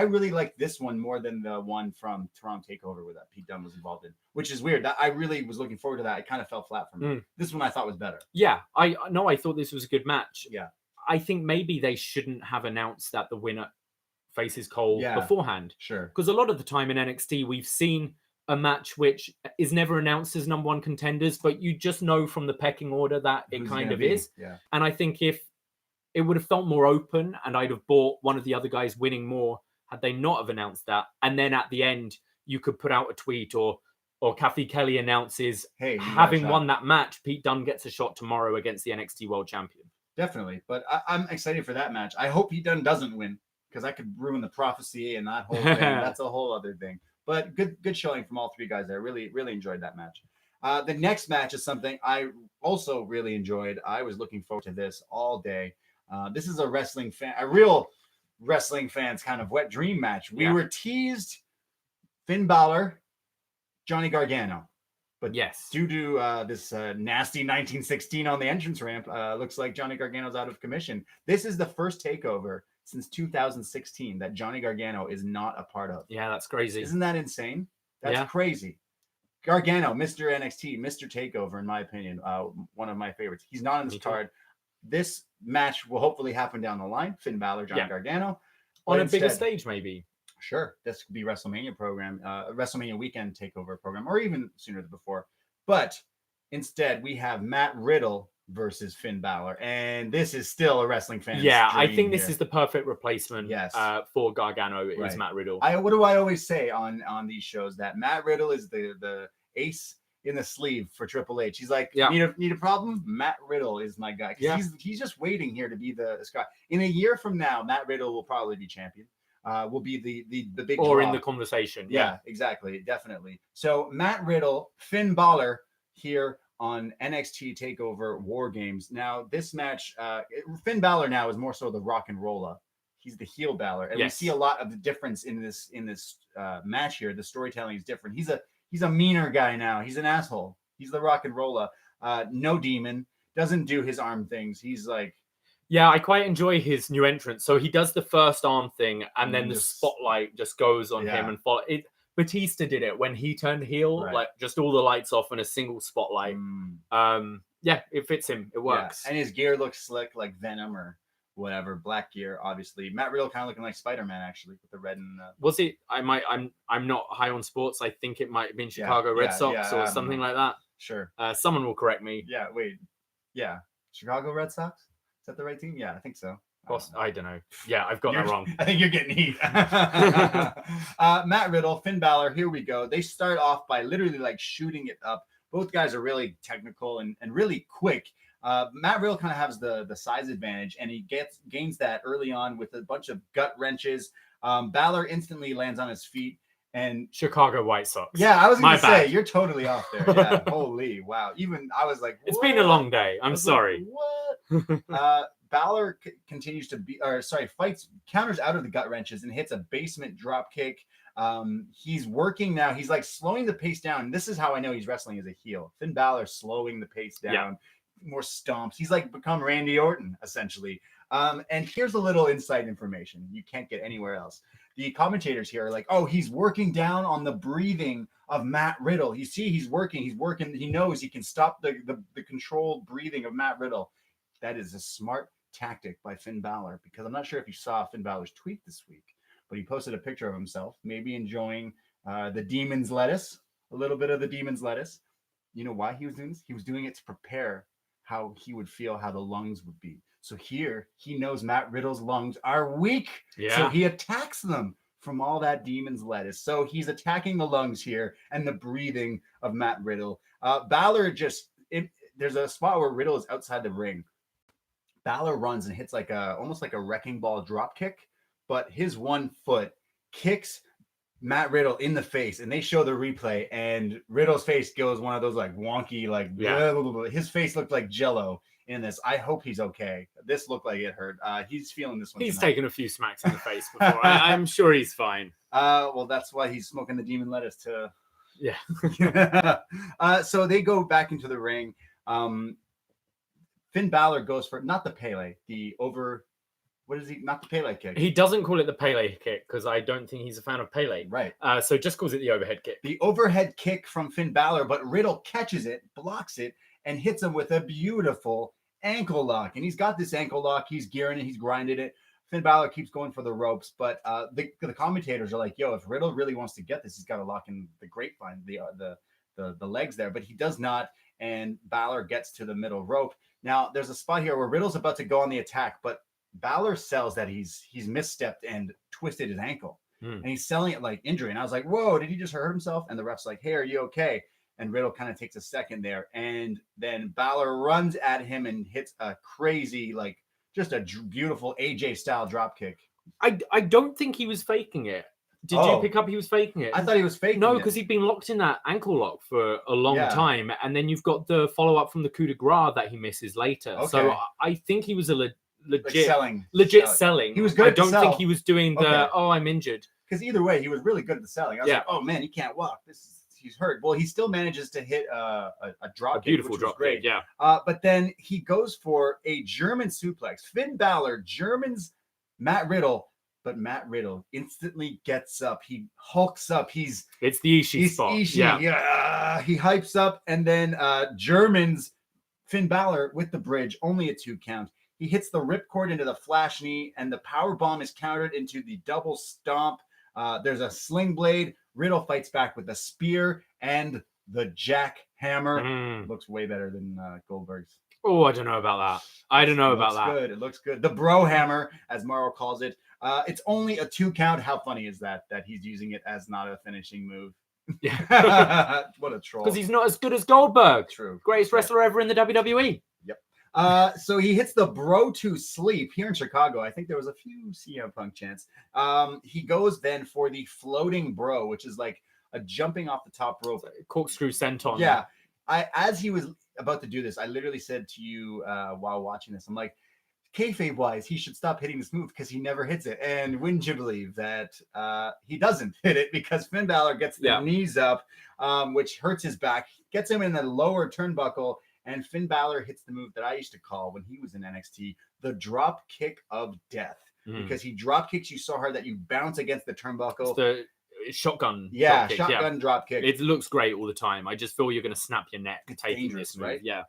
really like this one more than the one from Toronto TakeOver where that Pete Dunne was involved in, which is weird. I really was looking forward to that. It kind of fell flat for me. This one I thought was better. Yeah, I thought this was a good match. Yeah. I think maybe they shouldn't have announced that the winner faces Cole beforehand. Sure. Because a lot of the time in NXT, we've seen a match which is never announced as number 1 contenders, but you just know from the pecking order that it kind of is. Yeah. And I think if it would have felt more open and I'd have bought one of the other guys winning more had they not have announced that. And then at the end, you could put out a tweet or Kathy Kelly announces, hey, having won that match, Pete Dunne gets a shot tomorrow against the NXT World Champion. Definitely. But I'm excited for that match. I hope Pete Dunne doesn't win because I could ruin the prophecy and that whole thing. That's a whole other thing. But good showing from all 3 guys there. Really, really enjoyed that match. The next match is something I also really enjoyed. I was looking forward to this all day. This is a real wrestling fans kind of wet dream match. We were teased Finn Balor, Johnny Gargano. But due to this nasty 1916 on the entrance ramp, looks like Johnny Gargano's out of commission. This is the first takeover since 2016 that Johnny Gargano is not a part of. Yeah, that's crazy. Isn't that insane? That's crazy. Gargano, Mr. NXT, Mr. Takeover, in my opinion, one of my favorites. He's not on this card. This match will hopefully happen down the line. Finn Balor, Johnny Gargano. On a bigger stage, maybe. Sure. This could be WrestleMania program, WrestleMania weekend takeover program, or even sooner than before. But instead, we have Matt Riddle versus Finn Balor. And this is still a wrestling fan. Yeah, I think this is the perfect replacement for Gargano is Matt Riddle. What do I always say on these shows? That Matt Riddle is the ace in the sleeve for Triple H. He's like, need a problem? Matt Riddle is my guy. He's just waiting here to be this guy. In a year from now, Matt Riddle will probably be champion. Will be the big or draw. in the conversation. Yeah, exactly. Definitely. So Matt Riddle, Finn Balor here on NXT TakeOver War Games. Now, this match, Finn Balor now is more so the rock and roller. He's the heel Balor. And we see a lot of the difference in this match here. The storytelling is different. He's a meaner guy now. He's an asshole. He's the rock and roller. No demon. Doesn't do his arm things. He's like... Yeah, I quite enjoy his new entrance. So he does the first arm thing, and then the spotlight just goes on him and follow it. Batista did it when he turned heel, like just all the lights off and a single spotlight. It fits him. It works. Yeah. And his gear looks slick like Venom or whatever, black gear, obviously. Matt Riddle kind of looking like Spider-Man, actually, with the red and... Was it? I'm not high on sports. I think it might have been Chicago Red Sox or something like that. Sure. Someone will correct me. Yeah, wait. Yeah. Chicago Red Sox? Is that the right team? Yeah, I think so. I don't know. Yeah, I've got that wrong. I think you're getting heat. Matt Riddle, Finn Balor, here we go. They start off by literally like shooting it up. Both guys are really technical and really quick. Matt Riddle kind of has the size advantage, and he gains that early on with a bunch of gut wrenches. Balor instantly lands on his feet. And Chicago White Sox. Yeah, I was going to say, you're totally off there. Yeah, holy, wow. Even I was like, what? It's been a long day. I'm sorry. Like, what? Balor continues to fights, counters out of the gut wrenches and hits a basement drop kick. He's working now. He's like slowing the pace down. This is how I know he's wrestling as a heel. Finn Balor slowing the pace down, more stomps. He's like become Randy Orton, essentially. And here's a little inside information you can't get anywhere else. The commentators here are like, oh, he's working down on the breathing of Matt Riddle. You see, he's working. He knows he can stop the controlled breathing of Matt Riddle. That is a smart tactic by Finn Balor, because I'm not sure if you saw Finn Balor's tweet this week, but he posted a picture of himself, maybe enjoying the demon's lettuce, a little bit of the demon's lettuce. You know why he was doing this? He was doing it to prepare how he would feel, how the lungs would be. So here, he knows Matt Riddle's lungs are weak. Yeah. So he attacks them from all that demon's lettuce. So he's attacking the lungs here and the breathing of Matt Riddle. Balor there's a spot where Riddle is outside the ring. Balor runs and hits almost like a wrecking ball drop kick, but his one foot kicks Matt Riddle in the face, and they show the replay, and Riddle's face goes one of those like wonky, blah, blah, blah. His face looked like Jello in this. I hope he's okay. This looked like it hurt. He's feeling this one. He's taken a few smacks in the face before. I'm sure he's fine. Well, that's why he's smoking the demon lettuce to. Yeah. So they go back into the ring. Finn Balor goes for not the Pele, what is he? Not the Pele kick. He doesn't call it the Pele kick because I don't think he's a fan of Pele. Right. So just calls it the overhead kick. The overhead kick from Finn Balor, but Riddle catches it, blocks it, and hits him with a beautiful ankle lock. And he's got this ankle lock. He's gearing it. He's grinding it. Finn Balor keeps going for the ropes, but the commentators are like, yo, if Riddle really wants to get this, he's got to lock in the grapevine, the legs there. But he does not, and Balor gets to the middle rope. Now, there's a spot here where Riddle's about to go on the attack, but Balor sells that he's misstepped and twisted his ankle. And he's selling it like injury. And I was like, whoa, did he just hurt himself? And the ref's like, hey, are you okay? And Riddle kind of takes a second there. And then Balor runs at him and hits a crazy, just a beautiful AJ-style drop kick. I don't think he was faking it. Did you pick up he was faking it? I thought he was faking it. No, because he'd been locked in that ankle lock for a long time. And then you've got the follow-up from the coup de grace that he misses later. Okay. So I think he was a legit selling. He was good I don't think he was doing I'm injured. Because either way, he was really good at the selling. I was like, oh, man, he can't walk. He's hurt. Well, he still manages to hit a drop kick, beautiful drop kick, yeah. But then he goes for a German suplex. Finn Balor Germans Matt Riddle. But Matt Riddle instantly gets up. He hulks up. It's the Ishii spot. Ishii, yeah. He hypes up, and then Germans Finn Balor with the bridge, only a 2 count. He hits the ripcord into the flash knee, and the power bomb is countered into the double stomp. There's a sling blade. Riddle fights back with the spear and the jackhammer. Looks way better than Goldberg's. Oh, I don't know about that. It looks good. The bro hammer, as Morrow calls it. It's only a 2 count. How funny is that he's using it as not a finishing move? Yeah. What a troll. Because he's not as good as Goldberg. True. Greatest wrestler ever in the WWE. Yep. So he hits the bro to sleep here in Chicago. I think there was a few CM Punk chants. He goes then for the floating bro, which is like a jumping off the top rope. Corkscrew senton. Yeah. As he was about to do this, I literally said to you while watching this, I'm like, kayfabe wise, he should stop hitting this move because he never hits it. And wouldn't you believe that he doesn't hit it because Finn Balor gets the knees up, which hurts his back, gets him in the lower turnbuckle, and Finn Balor hits the move that I used to call when he was in NXT, the drop kick of death. Because he drop kicks you so hard that you bounce against the turnbuckle. It's the shotgun. Yeah, shotgun drop kick. It looks great all the time. I just feel you're going to snap your neck it's taking this move. Right? Yeah.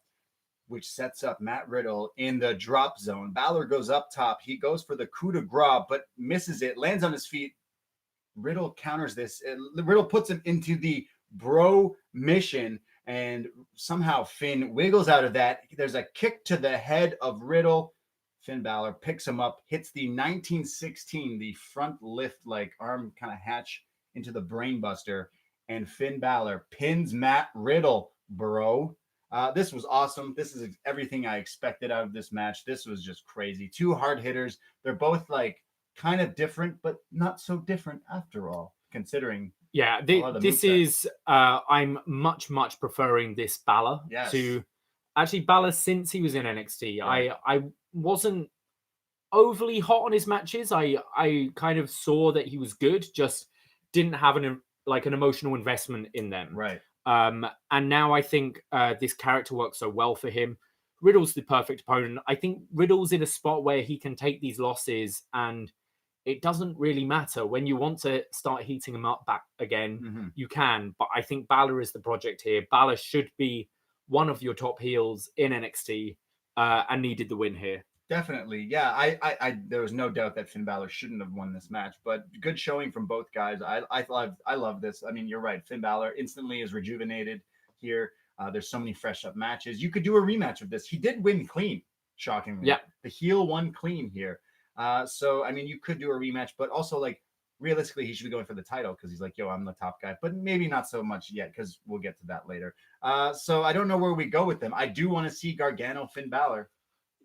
which sets up Matt Riddle in the drop zone. Balor goes up top. He goes for the coup de grace, but misses it, lands on his feet. Riddle counters this. Riddle puts him into the bro mission, and somehow Finn wiggles out of that. There's a kick to the head of Riddle. Finn Balor picks him up, hits the 1916, the front lift, like arm kind of hatch into the brainbuster, and Finn Balor pins Matt Riddle, bro. This was awesome. This is everything I expected out of this match. This was just crazy. Two hard hitters. They're both like kind of different, but not so different after all, considering. Yeah, this is. I'm much preferring this Balor to actually Balor since he was in NXT. Yeah. I wasn't overly hot on his matches. I kind of saw that he was good, just didn't have an emotional investment in them. Right. And now I think this character works so well for him. Riddle's the perfect opponent. I think Riddle's in a spot where he can take these losses and it doesn't really matter. When you want to start heating him up back again, you can. But I think Balor is the project here. Balor should be one of your top heels in NXT and needed the win here. Definitely. Yeah, I there was no doubt that Finn Balor shouldn't have won this match, but good showing from both guys. I love this. I mean, you're right. Finn Balor instantly is rejuvenated here. There's so many fresh up matches. You could do a rematch of this. He did win clean, shockingly. Yeah. The heel won clean here. So, I mean, you could do a rematch, but also, like, realistically, he should be going for the title because he's like, yo, I'm the top guy. But maybe not so much yet because we'll get to that later. So I don't know where we go with them. I do want to see Gargano Finn Balor.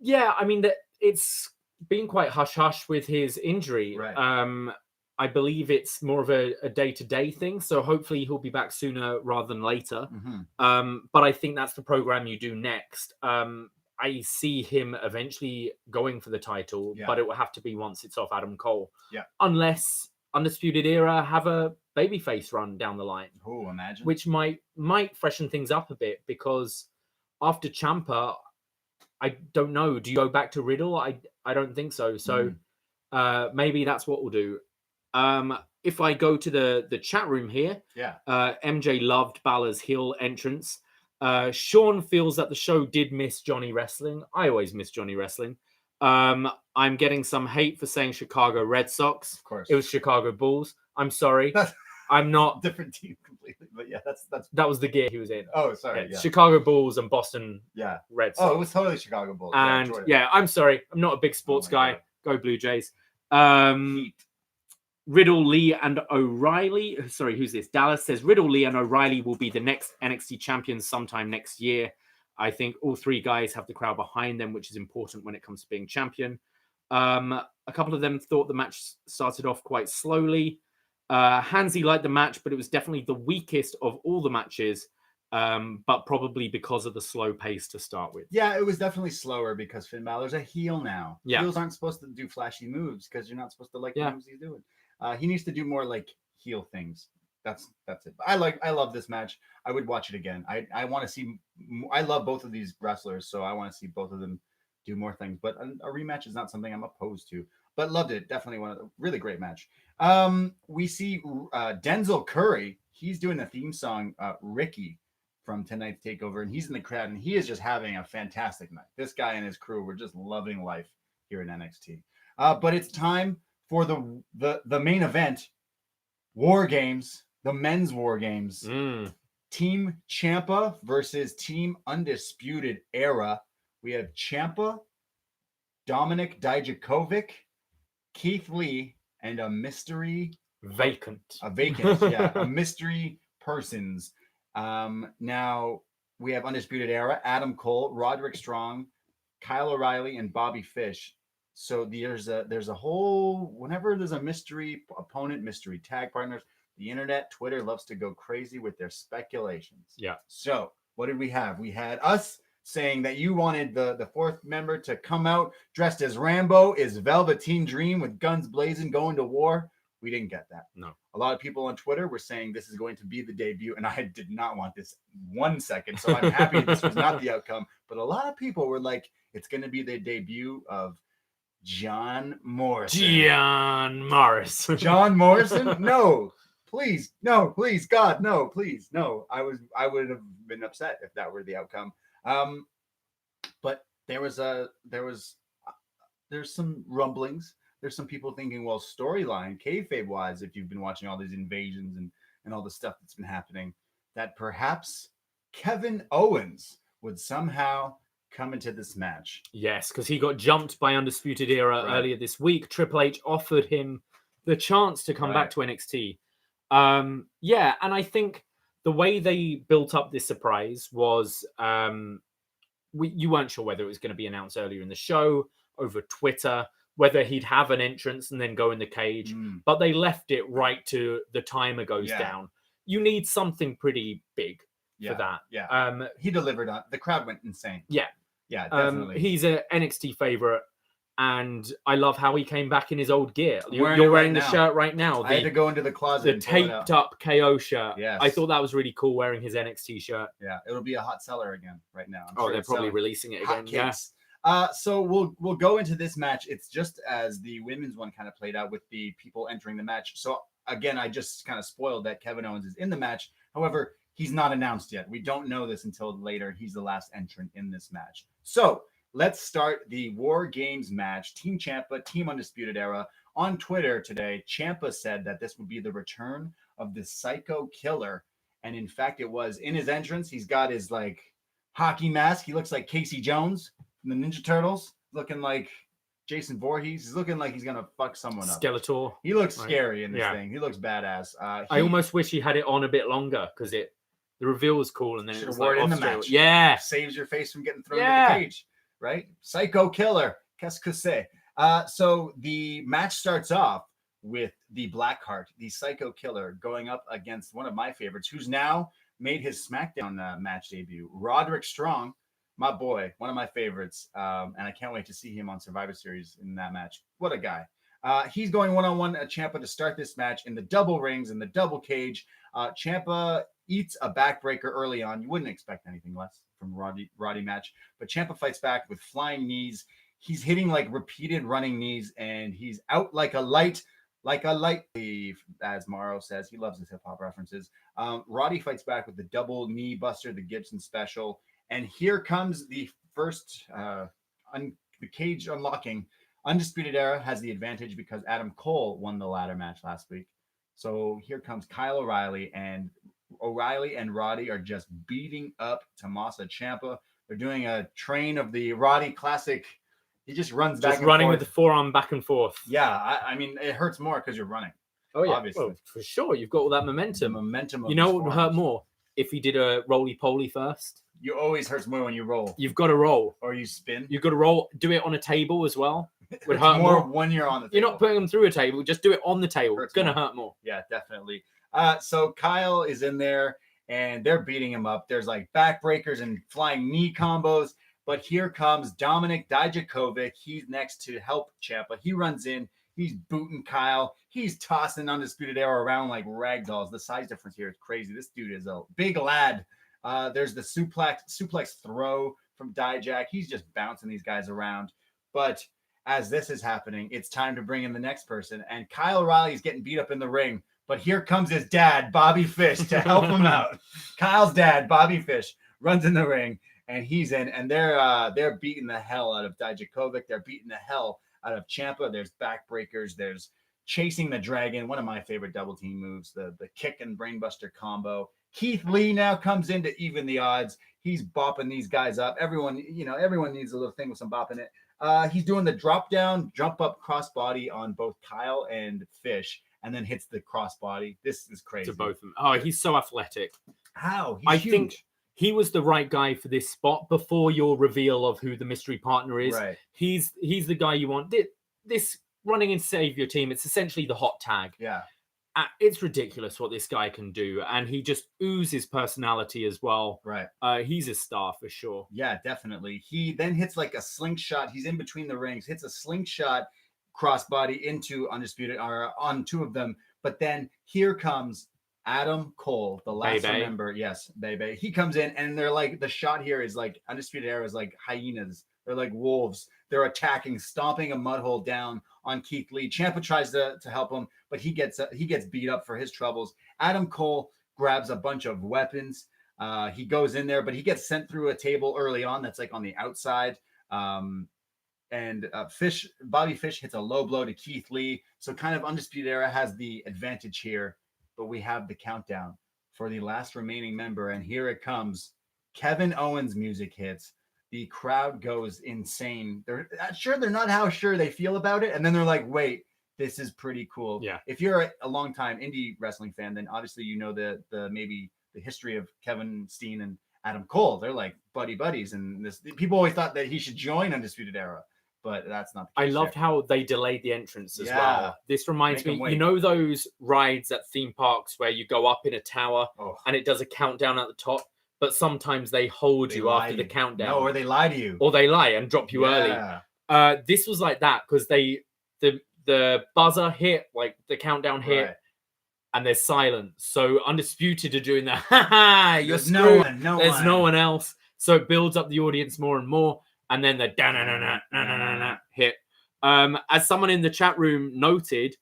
Yeah, I mean, it's been quite hush-hush with his injury. Right. I believe it's more of a day-to-day thing, so hopefully he'll be back sooner rather than later. But I think that's the program you do next. I see him eventually going for the title, but it will have to be once it's off Adam Cole. Yeah. Unless Undisputed Era have a babyface run down the line. Oh, imagine. Which might freshen things up a bit, because after Ciampa, I don't know. Do you go back to Riddle? I don't think so. So maybe that's what we'll do. If I go to the chat room here, MJ loved Balor's heel entrance. Sean feels that the show did miss Johnny Wrestling. I always miss Johnny Wrestling. I'm getting some hate for saying Chicago Red Sox. Of course. It was Chicago Bulls. I'm sorry. I'm not different team completely, but yeah, that was the gear he was in. Oh, sorry. Yeah. Chicago Bulls and Boston Red Sox. Oh, it was totally Chicago Bulls. And I'm sorry. I'm not a big sports guy. God. Go Blue Jays. Riddle, Lee, and O'Reilly. Sorry, who's this? Dallas says Riddle, Lee, and O'Reilly will be the next NXT champions sometime next year. I think all three guys have the crowd behind them, which is important when it comes to being champion. A couple of them thought the match started off quite slowly. Hansy liked the match, but it was definitely the weakest of all the matches, but probably because of the slow pace to start with. Yeah, it was definitely slower because Finn Balor's a heel now. Yeah. Heels aren't supposed to do flashy moves because you're not supposed to like the moves he's doing. He needs to do more like heel things. That's it. But I love this match. I would watch it again. I want to see. I love both of these wrestlers, so I want to see both of them do more things. But a rematch is not something I'm opposed to. But loved it. Definitely one of the really great match. We see Denzel Curry. He's doing the theme song, Ricky from tonight's TakeOver, and he's in the crowd, and he is just having a fantastic night. This guy and his crew were just loving life here in NXT. But it's time for the main event, War Games, the men's War Games. Team Ciampa versus Team Undisputed Era. We have Ciampa, Dominik Dijakovic, Keith Lee, and a mystery vacant. A mystery persons. Now we have Undisputed Era, Adam Cole, Roderick Strong, Kyle O'Reilly, and Bobby Fish. So there's a whole, whenever there's a mystery opponent, mystery tag partners, the internet, Twitter loves to go crazy with their speculations. Yeah. So what did we have? We had us saying that you wanted the fourth member to come out dressed as Rambo, is Velveteen Dream with guns blazing, going to war. We didn't get that. No. A lot of people on Twitter were saying this is going to be the debut, and I did not want this 1 second. So I'm happy this was not the outcome. But a lot of people were like, it's going to be the debut of John Morrison. John Morrison. John Morrison? No. Please, no, please, God, no, please, no. I would have been upset if that were the outcome. But there's some rumblings. There's some people thinking, well, storyline, kayfabe wise, if you've been watching all these invasions and all the stuff that's been happening, that perhaps Kevin Owens would somehow come into this match. Yes, because he got jumped by Undisputed Era earlier this week. Triple H offered him the chance to come back to NXT. And I think the way they built up this surprise was you weren't sure whether it was going to be announced earlier in the show, over Twitter, whether he'd have an entrance and then go in the cage. But they left it right to the timer goes down. You need something pretty big for that. Yeah. He delivered on. The crowd went insane. Yeah. Yeah, definitely. He's an NXT favorite, and I love how he came back in his old gear. You're wearing the shirt right now. I had to go into the closet. The taped up KO shirt. Yes. I thought that was really cool wearing his NXT shirt. Yeah, it'll be a hot seller again right now. They're probably releasing it again. Yeah. So we'll go into this match. It's just as the women's one kind of played out with the people entering the match. So again, I just kind of spoiled that Kevin Owens is in the match. However, he's not announced yet. We don't know this until later. He's the last entrant in this match. So let's start the War Games match. Team Ciampa, Team Undisputed Era. On Twitter today, Ciampa said that this would be the return of the Psycho Killer. And in fact, it was. In his entrance, he's got his like hockey mask. He looks like Casey Jones from the Ninja Turtles, looking like Jason Voorhees. He's looking like he's going to fuck someone up. Skeletor. He looks scary in this thing. He looks badass. I almost wish he had it on a bit longer because the reveal was cool. And then it was wore like it in the match. Yeah. Saves your face from getting thrown in the cage. Right? Psycho Killer. Qu'est-ce que c'est? So the match starts off with the Blackheart, the Psycho Killer, going up against one of my favorites, who's now made his SmackDown match debut, Roderick Strong, my boy, one of my favorites. And I can't wait to see him on Survivor Series in that match. What a guy. He's going one-on-one at Ciampa to start this match in the double rings, in the double cage. Ciampa eats a backbreaker early on. You wouldn't expect anything less from Roddy match, but Ciampa fights back with flying knees. He's hitting like repeated running knees, and he's out like a light, as Morrow says. He loves his hip hop references. Roddy fights back with the double knee buster, the Gibson special, and here comes the first the cage unlocking. Undisputed Era has the advantage because Adam Cole won the ladder match last week. So here comes Kyle O'Reilly, and O'Reilly and Roddy are just beating up Tomasso Ciampa. They're doing a train of the Roddy classic. He just runs back and forth. Running with the forearm back and forth. Yeah, I mean, it hurts more because you're running. Oh, yeah. Obviously. Well, for sure. You've got all that momentum. You know what would hurt more? If he did a roly-poly first. You always hurts more when you roll. You've got to roll. Or you spin. You've got to roll. Do it on a table as well. Would hurt more when you're on the table. You're not putting them through a table. Just do it on the table. It's going to hurt more. Yeah, definitely. So Kyle is in there, and they're beating him up. There's like backbreakers and flying knee combos. But here comes Dominik Dijakovic. He's next to help Ciampa. He runs in. He's booting Kyle. He's tossing Undisputed Era around like ragdolls. The size difference here is crazy. This dude is a big lad. There's the suplex throw from Dijak. He's just bouncing these guys around. But as this is happening, it's time to bring in the next person. And Kyle O'Reilly is getting beat up in the ring. But here comes his dad, Bobby Fish, to help him out. Kyle's dad, Bobby Fish, runs in the ring. And he's in, and they're beating the hell out of Dijakovic. They're beating the hell out of Ciampa. There's backbreakers. There's chasing the dragon. One of my favorite double team moves, the kick and brainbuster combo. Keith Lee now comes in to even the odds. He's bopping these guys up. Everyone needs a little thing with some bop in it. He's doing the drop down, jump up crossbody on both Kyle and Fish, and then hits the crossbody. This is crazy. To both of them. Oh, he's so athletic. How? I think he was the right guy for this spot before your reveal of who the mystery partner is. Right. He's the guy you want. This running and save your team, it's essentially the hot tag. Yeah. It's ridiculous what this guy can do. And he just oozes personality as well. Right. He's a star for sure. Yeah, definitely. He then hits like a slingshot. He's in between the rings, hits a slingshot crossbody into Undisputed, or on two of them. But then here comes Adam Cole, the last member. Yes, baby. He comes in, and they're like, the shot here is like Undisputed Era is like hyenas. They're like wolves. They're attacking, stomping a mud hole down on Keith Lee. Ciampa tries to help him, but he gets beat up for his troubles. Adam Cole grabs a bunch of weapons. He goes in there, but he gets sent through a table early on that's like on the outside. And Bobby Fish hits a low blow to Keith Lee. So kind of Undisputed Era has the advantage here, but we have the countdown for the last remaining member. And here it comes. Kevin Owens music hits. The crowd goes insane. They're not how sure they feel about it. And then they're like, wait, this is pretty cool. Yeah. If you're a long time indie wrestling fan, then obviously you know the maybe the history of Kevin Steen and Adam Cole. They're like buddies. And people always thought that he should join Undisputed Era. But that's not the case. I loved how they delayed the entrance as well. This reminds me, you know those rides at theme parks where you go up in a tower and it does a countdown at the top, but sometimes they hold you after the countdown. No, or they lie to you. Or they lie and drop you early. This was like that because the buzzer hit, like the countdown hit, and there's silence. So Undisputed are doing that. You're screwed. There's no one else. So it builds up the audience more and more. And then the da-na-na-na-na-na-na hit. As someone in the chat room noted,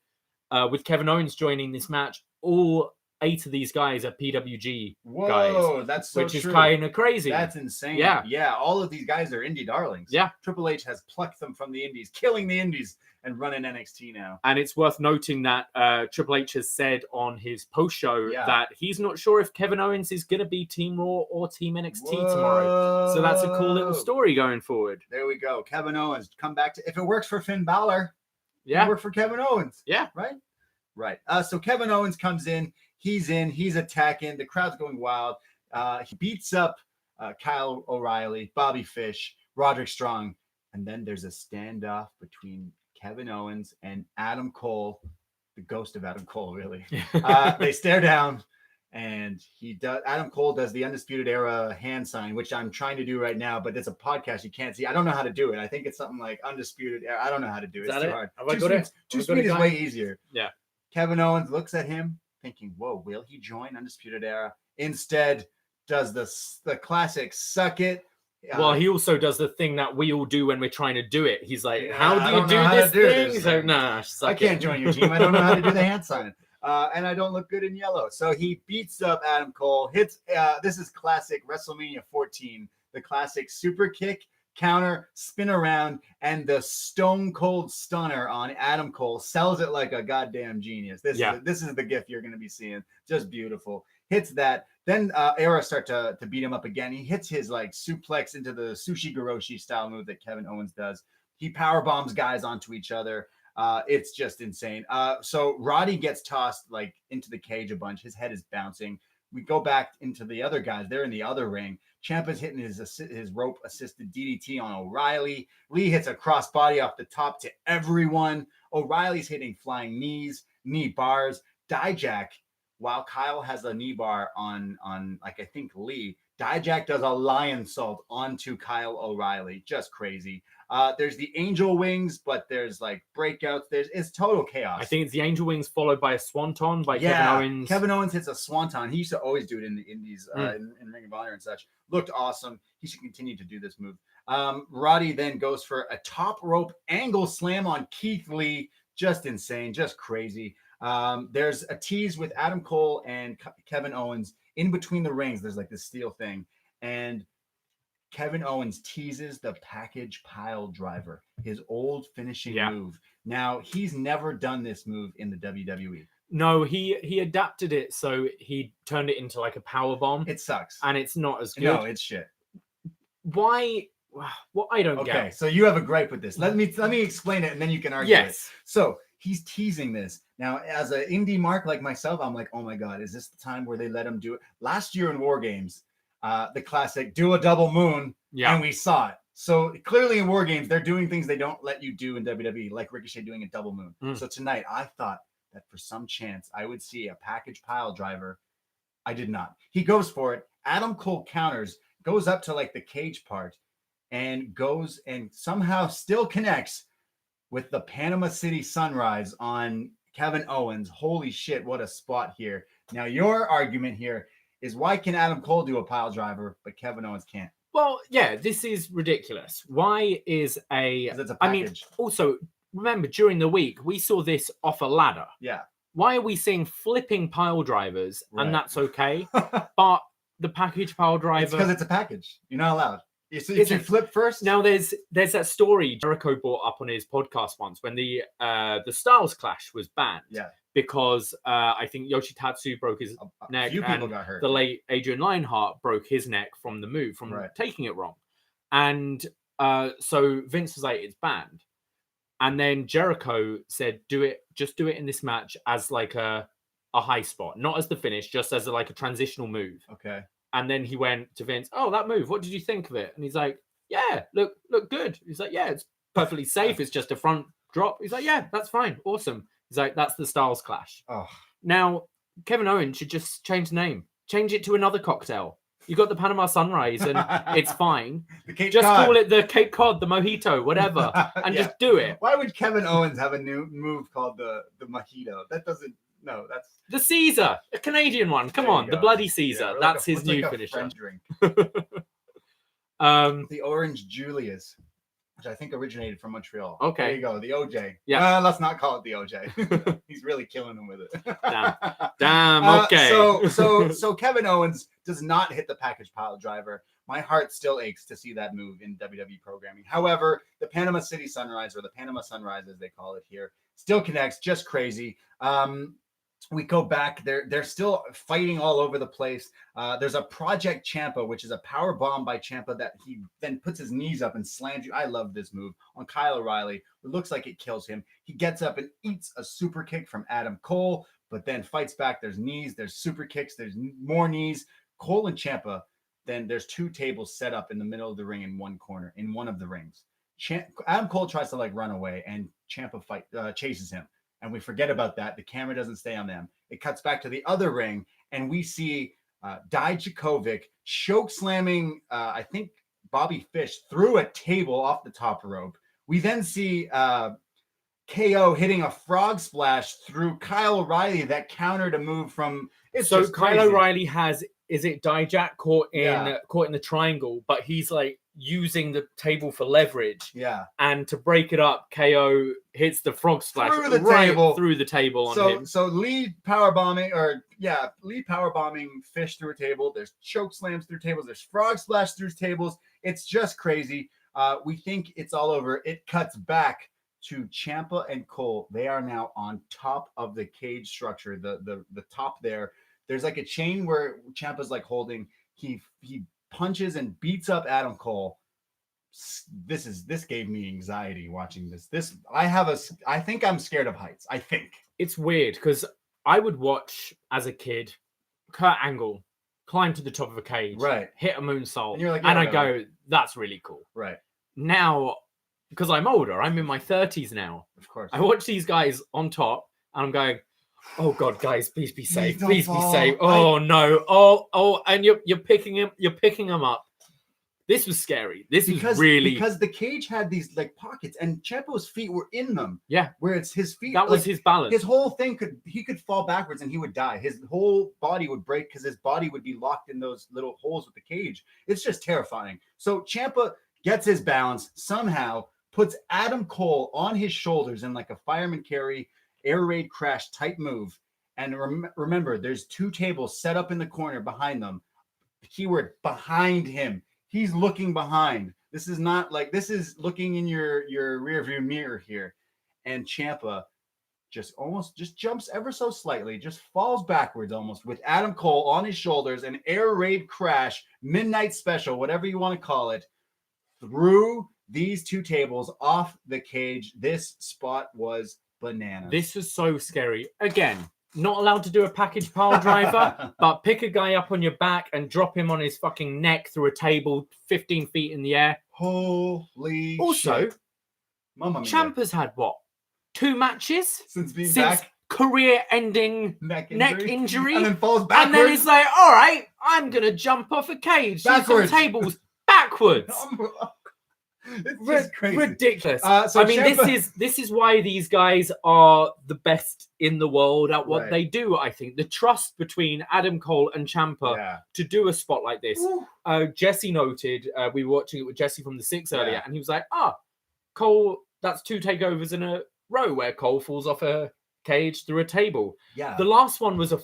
with Kevin Owens joining this match, all 8 of these guys are PWG guys. That's so which is kind of crazy. That's insane. Yeah. All of these guys are indie darlings. Yeah. Triple H has plucked them from the indies, killing the indies, and running NXT now. And it's worth noting that Triple H has said on his post show that he's not sure if Kevin Owens is going to be Team Raw or Team NXT tomorrow. So that's a cool little story going forward. There we go. Kevin Owens, come back to, if it works for Finn Balor, it work for Kevin Owens. Yeah. Right. So Kevin Owens comes in. He's attacking. The crowd's going wild. He beats up Kyle O'Reilly, Bobby Fish, Roderick Strong. And then there's a standoff between Kevin Owens and Adam Cole, the ghost of Adam Cole, really. They stare down, and Adam Cole does the Undisputed Era hand sign, which I'm trying to do right now, but it's a podcast, you can't see. I don't know how to do it. I think it's something like Undisputed Era. I don't know how to do it. It's too hard. Two speed is way easier. Yeah. Kevin Owens looks at him, thinking, "Whoa, will he join Undisputed Era?" Instead, does the classic suck it. Well, he also does the thing that we all do when we're trying to do it. He's like, how do you do this thing? So, nah, I can't join your team. I don't know how to do the hand sign. And I don't look good in yellow. So he beats up Adam Cole, hits, this is classic WrestleMania 14, the classic super kick, counter, spin around, and the stone cold stunner on Adam Cole. Sells it like a goddamn genius. This is the gift you're going to be seeing. Just beautiful. Hits that. Then Era start to beat him up again. He hits his like suplex into the Sushi Goroshi style move that Kevin Owens does. He power bombs guys onto each other. It's just insane. So Roddy gets tossed like into the cage a bunch. His head is bouncing. We go back into the other guys. They're in the other ring. Ciampa's hitting his rope assisted DDT on O'Reilly. Lee hits a crossbody off the top to everyone. O'Reilly's hitting flying knees, knee bars. Dijak, while Kyle has a knee bar on like I think Lee, Dijak does a lion salt onto Kyle O'Reilly. Just crazy. There's the angel wings, but there's like breakouts. It's total chaos. I think it's the angel wings followed by a swanton by Kevin Owens. Kevin Owens hits a swanton. He used to always do it in the indies, in Ring of Honor and such. Looked awesome. He should continue to do this move. Roddy then goes for a top rope angle slam on Keith Lee. Just insane. Just crazy. There's a tease with Adam Cole and Kevin Owens in between the rings. There's like this steel thing, and Kevin Owens teases the package pile driver, his old finishing move. Now, he's never done this move in the WWE. No, he adapted it, so he turned it into like a power bomb. It sucks, and it's not as good. No, it's shit. Why? What I don't get. Okay, so you have a gripe with this. Let me explain it, and then you can argue. Yes. It. So he's teasing this. Now, as an indie mark like myself, I'm like, oh my God, is this the time where they let him do it? Last year in War Games, the classic do a double moon, and we saw it. So clearly in War Games, they're doing things they don't let you do in WWE, like Ricochet doing a double moon. So tonight, I thought that for some chance I would see a package pile driver. I did not. He goes for it. Adam Cole counters, goes up to like the cage part, and goes and somehow still connects with the Panama City Sunrise on Kevin Owens. Holy shit, what a spot here. Now, your argument here is why can Adam Cole do a pile driver, but Kevin Owens can't? Well, yeah, this is ridiculous. Why is it's a package. I mean, also, remember, during the week, we saw this off a ladder. Yeah. Why are we seeing flipping pile drivers, and that's okay? But the package pile driver. It's because it's a package. You're not allowed. So you flip first. Now there's that story Jericho brought up on his podcast once when the Styles Clash was banned. Yeah. Because I think Yoshitatsu broke his neck. A few people got hurt. The late Adrian Lionheart broke his neck from the move, from taking it wrong. And so Vince was like, it's banned. And then Jericho said, just do it in this match as like a high spot, not as the finish, just as a transitional move. Okay. And then he went to Vince, oh, that move, what did you think of it? And he's like, yeah, look good. He's like, yeah, it's perfectly safe. It's just a front drop. He's like, yeah, that's fine. Awesome. He's like, that's the Styles Clash. Oh. Now, Kevin Owens should just change the name. Change it to another cocktail. You got the Panama Sunrise and it's fine. Just call it the Cape Cod, the Mojito, whatever. And just do it. Why would Kevin Owens have a new move called the Mojito? That doesn't... No, that's the Caesar, a Canadian one. Come on, the bloody Caesar. Yeah, that's his new finisher. Drink. The Orange Julius, which I think originated from Montreal. Okay, there you go. The OJ. Yeah, let's not call it the OJ. He's really killing him with it. Damn. Okay. So Kevin Owens does not hit the package pile driver. My heart still aches to see that move in WWE programming. However, the Panama City Sunrise, or the Panama Sunrise as they call it here, still connects. Just crazy. We go back. They're still fighting all over the place. There's a Project Ciampa, which is a power bomb by Ciampa that he then puts his knees up and slams you. I love this move on Kyle O'Reilly. It looks like it kills him. He gets up and eats a super kick from Adam Cole, but then fights back. There's knees. There's super kicks. There's more knees. Cole and Ciampa. Then there's two tables set up in the middle of the ring in one corner in one of the rings. Adam Cole tries to run away, and Ciampa chases him. And we forget about that. The camera doesn't stay on them. It cuts back to the other ring, and we see Dijakovic choke slamming, I think, Bobby Fish through a table off the top rope. We then see KO hitting a frog splash through Kyle O'Reilly that countered a move from... So Kyle O'Reilly has... Is it Dijak caught in the triangle, but he's using the table for leverage. Yeah. And to break it up, KO hits the frog splash through the table on him. So lead power bombing Fish through a table. There's choke slams through tables. There's frog splash through tables. It's just crazy. We think it's all over. It cuts back to Ciampa and Cole. They are now on top of the cage structure, the top there. There's a chain where Ciampa's holding. He punches and beats up Adam Cole. This gave me anxiety watching this. I think I'm scared of heights. I think it's weird because I would watch as a kid Kurt Angle climb to the top of a cage, right? Hit a moonsault, and you're like, and I go, that's really cool, right? Now, because I'm older, I'm in my 30s now. Of course, I watch these guys on top, and I'm going, oh God, guys, please be safe. Please be safe. Oh no. Oh, and you're picking him up. This was scary. This was really because the cage had these pockets, and Ciampa's feet were in them. Yeah, where it's his feet. That was his balance. His whole thing he could fall backwards and he would die. His whole body would break because his body would be locked in those little holes with the cage. It's just terrifying. So Ciampa gets his balance somehow, puts Adam Cole on his shoulders in a fireman carry, air raid crash type move. And remember, there's two tables set up in the corner behind them. The keyword behind him. He's looking behind. This is not this is looking in your rear view mirror here. And Ciampa just jumps ever so slightly, just falls backwards almost with Adam Cole on his shoulders, an air raid crash, midnight special, whatever you want to call it, through these two tables off the cage. This spot was bananas. This was so scary. Again, not allowed to do a package pile driver, but pick a guy up on your back and drop him on his fucking neck through a table 15 feet in the air. Holy also, shit. Ciampa's had what? 2 matches? Since being back? Career-ending neck injury. And then falls backwards. And then he's like, all right, I'm going to jump off a cage. Backwards. Some tables backwards. It's just crazy. Ridiculous. This is why these guys are the best in the world at what they do. I think the trust between Adam Cole and Ciampa to do a spot like this. Jesse noted, we were watching it with Jesse from the 6 earlier, and he was like, Cole, that's 2 takeovers in a row where Cole falls off a cage through a table. Yeah. The last one was a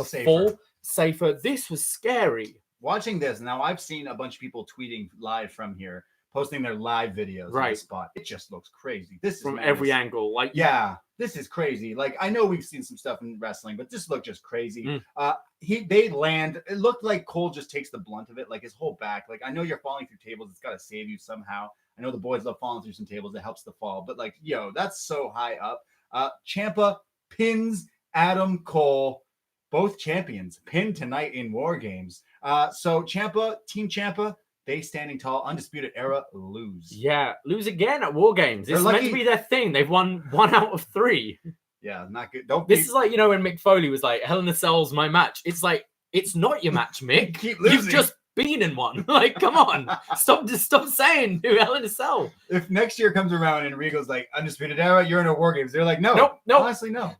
safer. fall safer. This was scary. watching this now, I've seen a bunch of people tweeting live from here, posting their live videos of the spot. It just looks crazy. This is from every angle. Like, yeah, this is crazy. Like, I know we've seen some stuff in wrestling, but this looked just crazy. They land. It looked like Cole just takes the blunt of it, like his whole back. Like, I know you're falling through tables. It's got to save you somehow. I know the boys love falling through some tables. It helps the fall, but like, yo, that's so high up. Ciampa pins Adam Cole, both champions, pinned tonight in War Games. So Ciampa, Team Ciampa, they standing tall, Undisputed Era lose. Yeah, lose again at War Games. It's meant to be their thing. They've won 1 out of 3. Yeah, not good. This is like, you know, when Mick Foley was like, Hell in a Cell's my match. It's like, it's not your match, Mick. You've just been in one. Like, come on. Stop saying Hell in a Cell. If next year comes around and Regal's like, Undisputed Era, you're in a War Games, they're like, no. Nope. Honestly, no.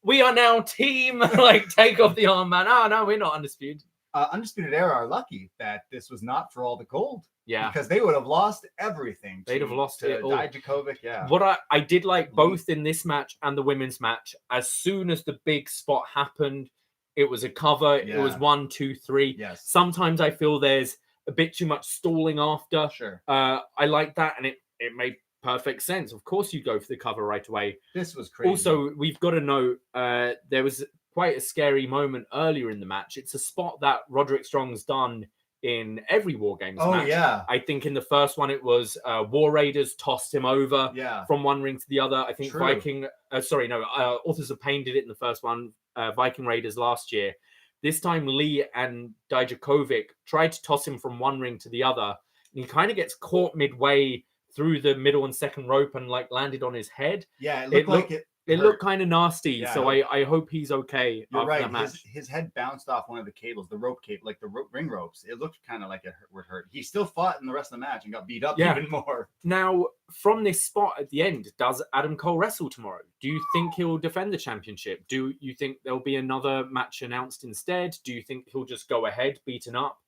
We are now team, like, take off the armband. Oh, no, we're not Undisputed. Undisputed Era are lucky that this was not for all the gold. Yeah. Because they would have lost everything. They'd have lost it all. Dijakovic, yeah. What I did like both in this match and the women's match, as soon as the big spot happened, it was a cover. Yeah. It was 1, 2, 3. Yes. Sometimes I feel there's a bit too much stalling after. Sure. I like that, and it made perfect sense. Of course you go for the cover right away. This was crazy. Also, we've got to note there was quite a scary moment earlier in the match. It's a spot that Roderick Strong's done in every War Games match. Yeah. I think in the first one it was War Raiders tossed him over from one ring to the other. I think Authors of Pain did it in the first one, Viking Raiders last year. This time Lee and Dijakovic tried to toss him from one ring to the other, and he kind of gets caught midway through the middle and second rope and like landed on his head. Yeah, it looked it looked kind of nasty, yeah, so I hope he's okay. You're after right. That match. His head bounced off one of the cables, the rope cable, like the ring ropes. It looked kind of like it would hurt. He still fought in the rest of the match and got beat up even more. Now, from this spot at the end, does Adam Cole wrestle tomorrow? Do you think he'll defend the championship? Do you think there'll be another match announced instead? Do you think he'll just go ahead, beaten up?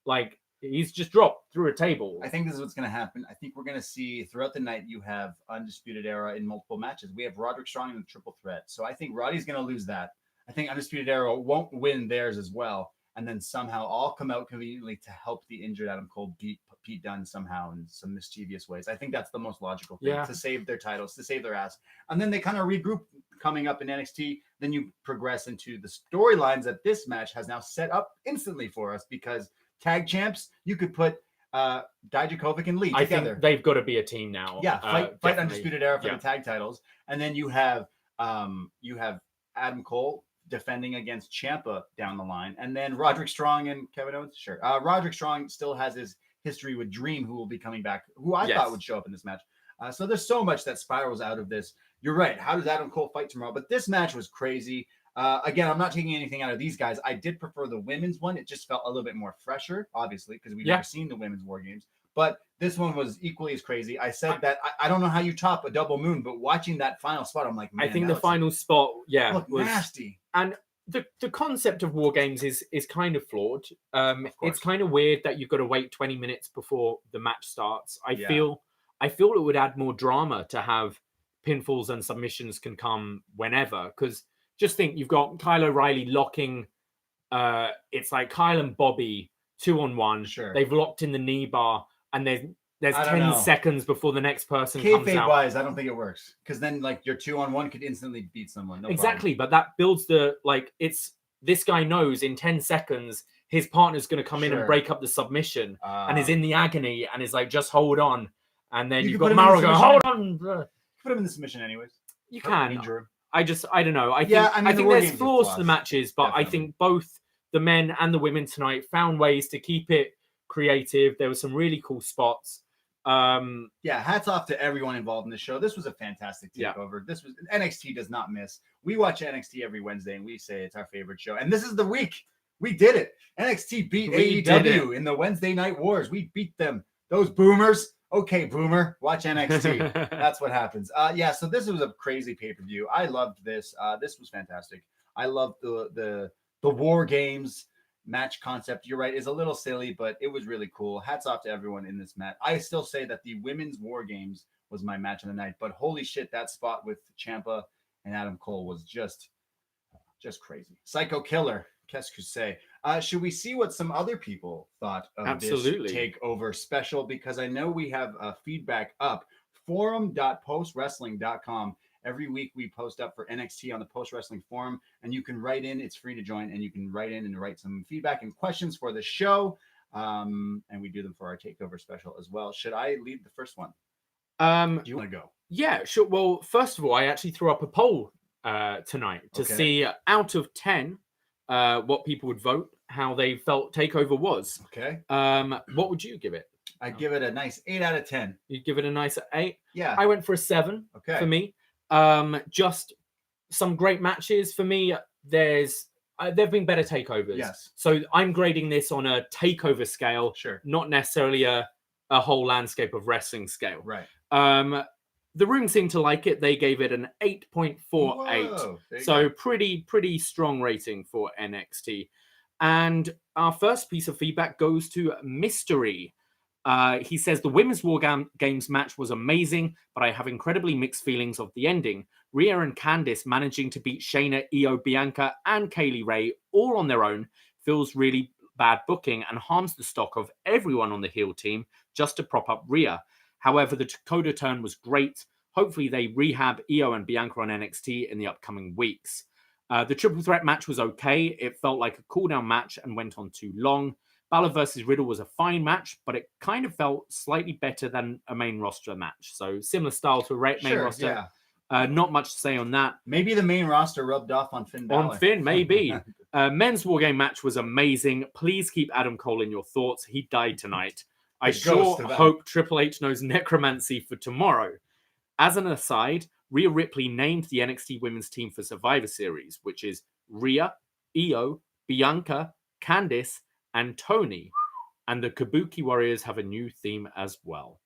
Like, he's just dropped through a table. I think this is what's going to happen. I think we're going to see throughout the night, you have Undisputed Era in multiple matches. We have Roderick Strong in the triple threat. So I think Roddy's going to lose that. I think Undisputed Era won't win theirs as well. And then somehow all come out conveniently to help the injured Adam Cole beat Pete Dunne somehow in some mischievous ways. I think that's the most logical thing to save their titles, to save their ass. And then they kind of regroup coming up in NXT. Then you progress into the storylines that this match has now set up instantly for us, because tag champs, you could put Dijakovic and Lee together. I think they've got to be a team now. Yeah, fight Undisputed Era for the tag titles, and then you have Adam Cole defending against Ciampa down the line, and then Roderick Strong and Kevin Owens. Sure, Roderick Strong still has his history with Dream, who will be coming back, who I thought would show up in this match. So there's so much that spirals out of this. You're right. How does Adam Cole fight tomorrow? But this match was crazy. Again, I'm not taking anything out of these guys. I did prefer the women's one. It just felt a little bit more fresher, obviously, because we've never seen the women's War Games. But this one was equally as crazy. I said that I don't know how you top a double moon, but watching that final spot, I'm like, man, I think the final spot, was nasty. And the concept of War Games is kind of flawed. It's kind of weird that you've got to wait 20 minutes before the match starts. I feel it would add more drama to have pinfalls and submissions can come whenever, because just think, you've got Kyle O'Reilly locking. It's like Kyle and Bobby 2-on-1. Sure. They've locked in the knee bar, and there's 10 seconds before the next person comes out. Wise, I don't think it works, because then like your 2-on-1 could instantly beat someone. No exactly, problem. But that builds it's this guy knows in 10 seconds his partner's going to come in and break up the submission, and is in the agony and is like, just hold on, and then you've got Maro going, hold on. Put him in the submission anyways. You can. I don't know. I think there's flaws to the matches, but I think both the men and the women tonight found ways to keep it creative. There were some really cool spots. Hats off to everyone involved in this show. This was a fantastic takeover. This was NXT does not miss. We watch NXT every Wednesday and we say it's our favorite show. And this is the week. We did it. NXT beat AEW in the Wednesday Night Wars. We beat them. Those boomers. Okay, boomer, watch NXT. That's what happens. So this was a crazy pay-per-view. I loved this. This was fantastic. I loved the War Games match concept. You're right, it's a little silly, but it was really cool. Hats off to everyone in this match. I still say that the women's War Games was my match of the night, but holy shit, that spot with Ciampa and Adam Cole was just crazy. Psycho Killer Qu'est-ce que c'est? Should we see what some other people thought of this takeover special? Because I know we have feedback up. Forum.postwrestling.com. Every week we post up for NXT on the Post Wrestling Forum, and you can write in. It's free to join, and you can write in and write some feedback and questions for the show. And we do them for our takeover special as well. Should I lead the first one? Do you want to go? Yeah, sure. Well, first of all, I actually threw up a poll tonight to see out of 10 what people would vote, how they felt takeover was. Okay. What would you give it? I'd give it a nice 8 out of 10. You'd give it a nice 8? Yeah. I went for a 7 for me. Just some great matches for me. There's there've been better takeovers. Yes. So I'm grading this on a takeover scale, sure, not necessarily a whole landscape of wrestling scale. Right. The room seemed to like it. They gave it an 8.48. So pretty strong rating for NXT. And our first piece of feedback goes to Mystery. He says the women's War Games match was amazing, but I have incredibly mixed feelings of the ending. Rhea and Candice managing to beat Shayna, Io, Bianca, and Kaylee Ray all on their own feels really bad booking and harms the stock of everyone on the heel team just to prop up Rhea. However, the Dakota turn was great. Hopefully they rehab Io and Bianca on NXT in the upcoming weeks. The triple threat match was okay. It felt like a cool-down match and went on too long. Balor versus Riddle was a fine match, but it kind of felt slightly better than a main roster match. So similar style to a main roster. Yeah. Not much to say on that. Maybe the main roster rubbed off on Finn Balor. On Finn, maybe. Men's War Game match was amazing. Please keep Adam Cole in your thoughts. He died tonight. I sure hope Triple H knows necromancy for tomorrow. As an aside, Rhea Ripley named the NXT women's team for Survivor Series, which is Rhea, Io, Bianca, Candice, and Tony. And the Kabuki Warriors have a new theme as well.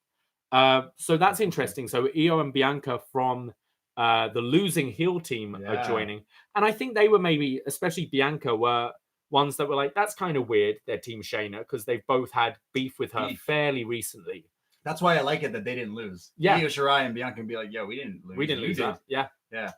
So that's interesting. So Io and Bianca from the losing heel team are joining. And I think they were maybe, especially Bianca, were ones that were like, that's kind of weird, their team Shayna, because they've both had beef with her fairly recently. That's why I like it that they didn't lose. Yeah. Io Shirai and Bianca can be like, yo, we didn't lose. We didn't lose that. Yeah. Yeah.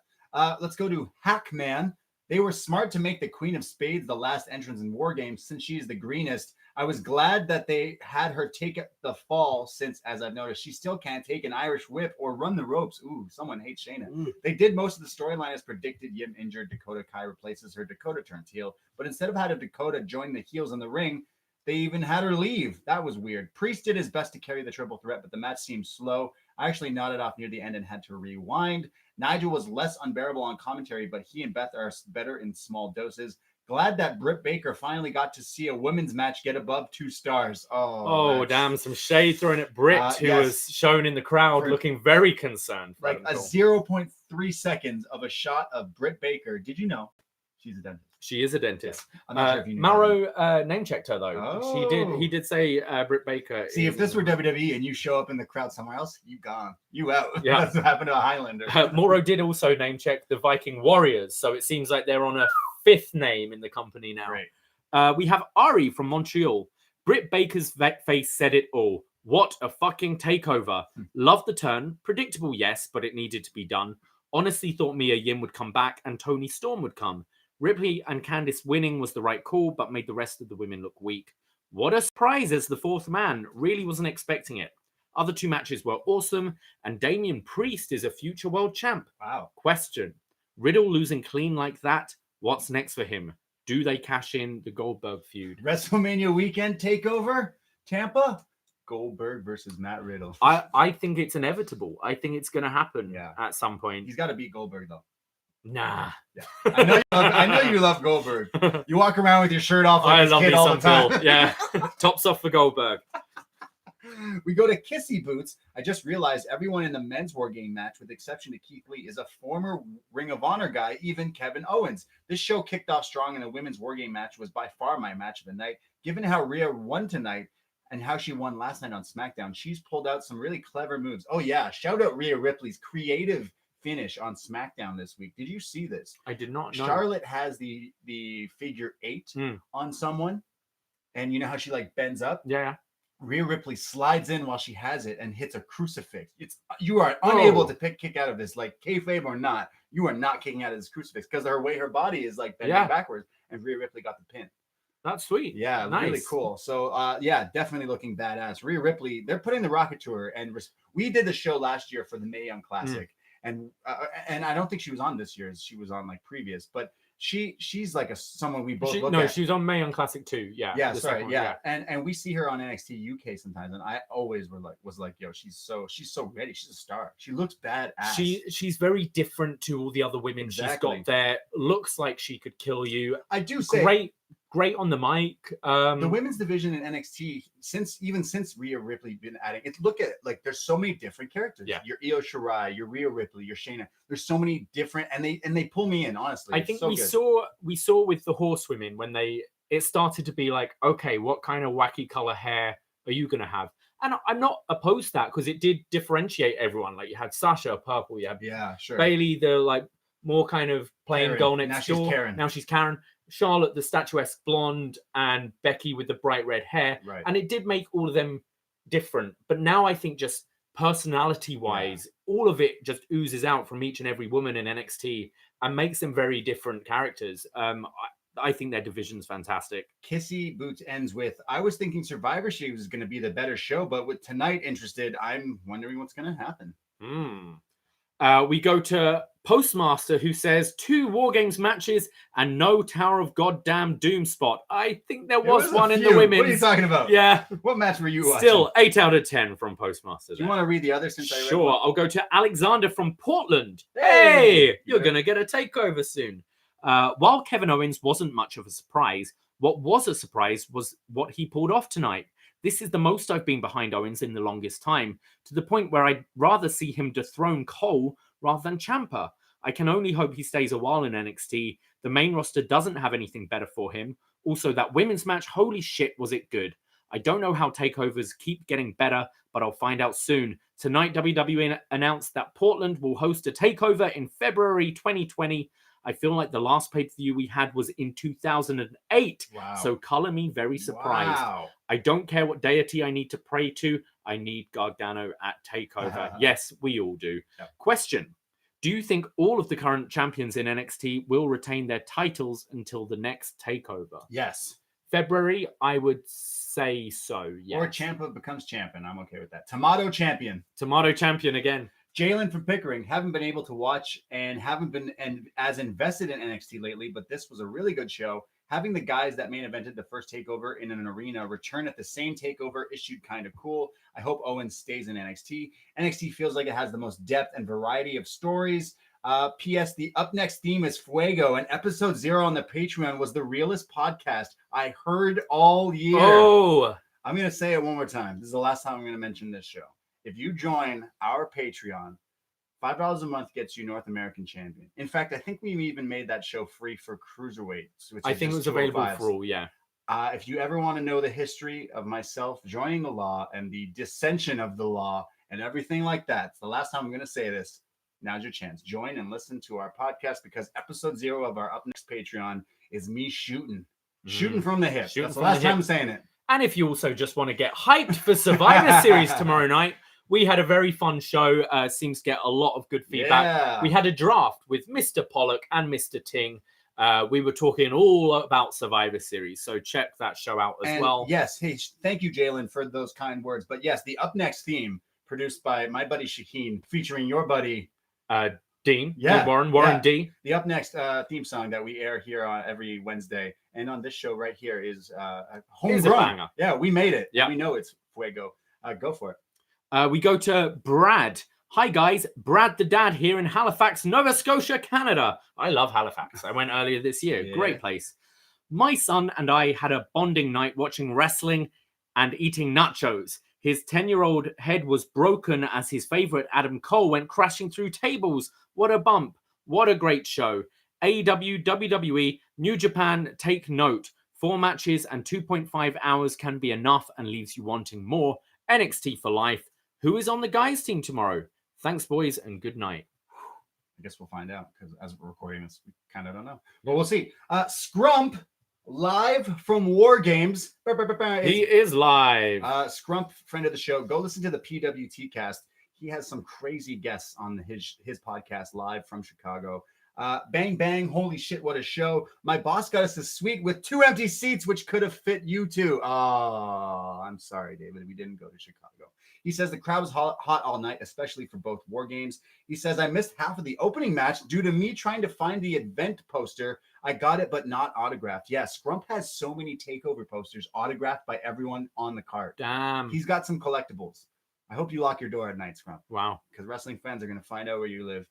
Let's go to Hackman. They were smart to make the Queen of Spades the last entrance in War Games since she is the greenest. I was glad that they had her take the fall since, as I've noticed, she still can't take an Irish whip or run the ropes. Ooh, someone hates Shayna. They did most of the storyline as predicted. Yim injured. Dakota Kai replaces her. Dakota turns heel. But instead of having Dakota join the heels in the ring, they even had her leave. That was weird. Priest did his best to carry the triple threat, but the match seemed slow. I actually nodded off near the end and had to rewind. Nigel was less unbearable on commentary, but he and Beth are better in small doses. Glad that Britt Baker finally got to see a women's match get above 2 stars. Oh, damn. Some shade thrown at Britt, who was shown in the crowd looking very concerned. Like a 0.3 seconds of a shot of Britt Baker. Did you know she's a dentist? She is a dentist. Yeah. I'm not sure if you knew Mauro name checked her though. Oh. He did say Britt Baker. See, if this were WWE and you show up in the crowd somewhere else, you gone. You out. Yeah. That's what happened to a Highlander. Mauro did also name check the Viking Warriors, so it seems like they're on a 5th name in the company now. Right. We have Ari from Montreal. Britt Baker's face said it all. What a fucking takeover. Love the turn. Predictable, yes, but it needed to be done. Honestly thought Mia Yim would come back and Toni Storm would come. Ripley and Candice winning was the right call, but made the rest of the women look weak. What a surprise as the 4th man. Really wasn't expecting it. Other 2 matches were awesome, and Damien Priest is a future world champ. Wow. Question. Riddle losing clean like that? What's next for him? Do they cash in the Goldberg feud? WrestleMania weekend takeover? Tampa? Goldberg versus Matt Riddle. I think it's inevitable. I think it's going to happen at some point. He's got to beat Goldberg, though. Nah. Yeah. I know you love Goldberg. You walk around with your shirt off like a kid all the time. Yeah. Tops off for Goldberg. We go to Kissy Boots. I just realized everyone in the men's War Game match, with the exception to Keith Lee, is a former Ring of Honor guy, even Kevin Owens. This show kicked off strong, and the women's War Game match was by far my match of the night. Given how Rhea won tonight and how she won last night on SmackDown, she's pulled out some really clever moves. Oh, yeah. Shout out Rhea Ripley's creative finish on SmackDown this week. Did you see this? I did not know. Charlotte has the figure 8 on someone, and you know how she like bends up? Yeah. Rhea Ripley slides in while she has it and hits a crucifix. You are unable to kick out of this, like kayfabe or not. You are not kicking out of this crucifix because her body is like bending backwards, and Rhea Ripley got the pin. That's sweet. Yeah, nice. Really cool. So, yeah, definitely looking badass. Rhea Ripley, they're putting the rocket to her, and we did the show last year for the Mae Young Classic, and I don't think she was on this year's. She was on like previous, but she's like someone we both look at. No, she was on Mae Young Classic too. Yeah. Yeah, sorry. Yeah. And we see her on NXT UK sometimes, and I always was like, yo, she's so ready. She's a star. She looks badass. She's very different to all the other women. Exactly. She's got there. Looks like she could kill you. I do say great on the mic. The women's division in NXT, since Rhea Ripley been adding, look at it, like there's so many different characters. Yeah. Your Io Shirai, your Rhea Ripley, your Shayna. There's so many different, and they pull me in. Honestly, I think we saw with the horsewomen when it started to be like, okay, what kind of wacky color hair are you gonna have? And I'm not opposed to that because it did differentiate everyone. Like you had Sasha purple, you had Bailey, the like more kind of plain Karen. girl next door. Now she's Karen. Charlotte, the statuesque blonde, and Becky with the bright red hair. Right. And it did make all of them different. But now I think just personality-wise, all of it just oozes out from each and every woman in NXT and makes them very different characters. I think their division's fantastic. Kissy Boots ends with, I was thinking Survivor Series was going to be the better show, but with tonight interested, I'm wondering what's going to happen. We go to Postmaster, who says 2 War Games matches and no Tower of Goddamn Doom spot. I think there was one in the women's. What are you talking about? Yeah. What match were you watching? Still 8 out of 10 from Postmaster. Do you want to read the other since Sure. I'll go to Alexander from Portland. Hey, you're going to get a takeover soon. While Kevin Owens wasn't much of a surprise, what was a surprise was what he pulled off tonight. This is the most I've been behind Owens in the longest time, to the point where I'd rather see him dethrone Cole rather than Ciampa. I can only hope he stays a while in NXT. The main roster doesn't have anything better for him. Also, that women's match, holy shit, was it good. I don't know how takeovers keep getting better, but I'll find out soon. Tonight, WWE announced that Portland will host a takeover in February 2020. I feel like the last pay-per-view we had was in 2008. Wow. So color me very surprised. Wow. I don't care what deity I need to pray to. I need Gargano at TakeOver. Yes, we all do. Yep. Question. Do you think all of the current champions in NXT will retain their titles until the next TakeOver? Yes. February, I would say so, yes. Or Ciampa becomes champion. I'm okay with that. Tomato champion again. Jalen from Pickering, haven't been able to watch and haven't been as invested in NXT lately, but this was a really good show. Having the guys that main evented the first takeover in an arena return at the same takeover issued kind of cool. I hope Owens stays in NXT. NXT feels like it has the most depth and variety of stories. P.S. The upNXT theme is Fuego, and episode 0 on the Patreon was the realest podcast I heard all year. Oh, I'm going to say it one more time. This is the last time I'm going to mention this show. If you join our Patreon, $5 a month gets you North American champion. In fact, I think we even made that show free for Cruiserweight. I think it was available for all, yeah. If you ever want to know the history of myself joining the law and the dissension of the law and everything like that, it's the last time I'm going to say this. Now's your chance. Join and listen to our podcast, because episode 0 of our upNXT Patreon is me shooting from the hip. That's the last time I'm saying it. And if you also just want to get hyped for Survivor Series tomorrow night, we had a very fun show. Seems to get a lot of good feedback. Yeah. We had a draft with Mr. Pollock and Mr. Ting. We were talking all about Survivor Series, so check that show out as well. Yes, hey, thank you, Jalen, for those kind words. But yes, the upNXT theme produced by my buddy Shaheen, featuring your buddy Dean. Yeah, Warren D. The upNXT theme song that we air here on every Wednesday, and on this show right here is homegrown. Yeah, we made it. Yeah, we know it's Fuego. Go for it. We go to Brad. Hi, guys. Brad the Dad here in Halifax, Nova Scotia, Canada. I love Halifax. I went earlier this year. Yeah. Great place. My son and I had a bonding night watching wrestling and eating nachos. His 10-year-old head was broken as his favorite Adam Cole went crashing through tables. What a bump. What a great show. AEW, WWE, New Japan, take note. 4 matches and 2.5 hours can be enough and leaves you wanting more. NXT for life. Who is on the guys team tomorrow? Thanks, boys, and good night. I guess we'll find out, because as we're recording this, we kind of don't know. But we'll see. Scrump, live from War Games. He is live. Scrump, friend of the show. Go listen to the PWT cast. He has some crazy guests on his podcast live from Chicago. Bang, bang. Holy shit, what a show. My boss got us a suite with 2 empty seats, which could have fit you two. Oh, I'm sorry, David. We didn't go to Chicago. He says the crowd was hot all night, especially for both War Games. He says, I missed half of the opening match due to me trying to find the event poster. I got it, but not autographed. Yeah, Scrump has so many TakeOver posters autographed by everyone on the card. Damn. He's got some collectibles. I hope you lock your door at night, Scrump. Wow. Because wrestling fans are going to find out where you live.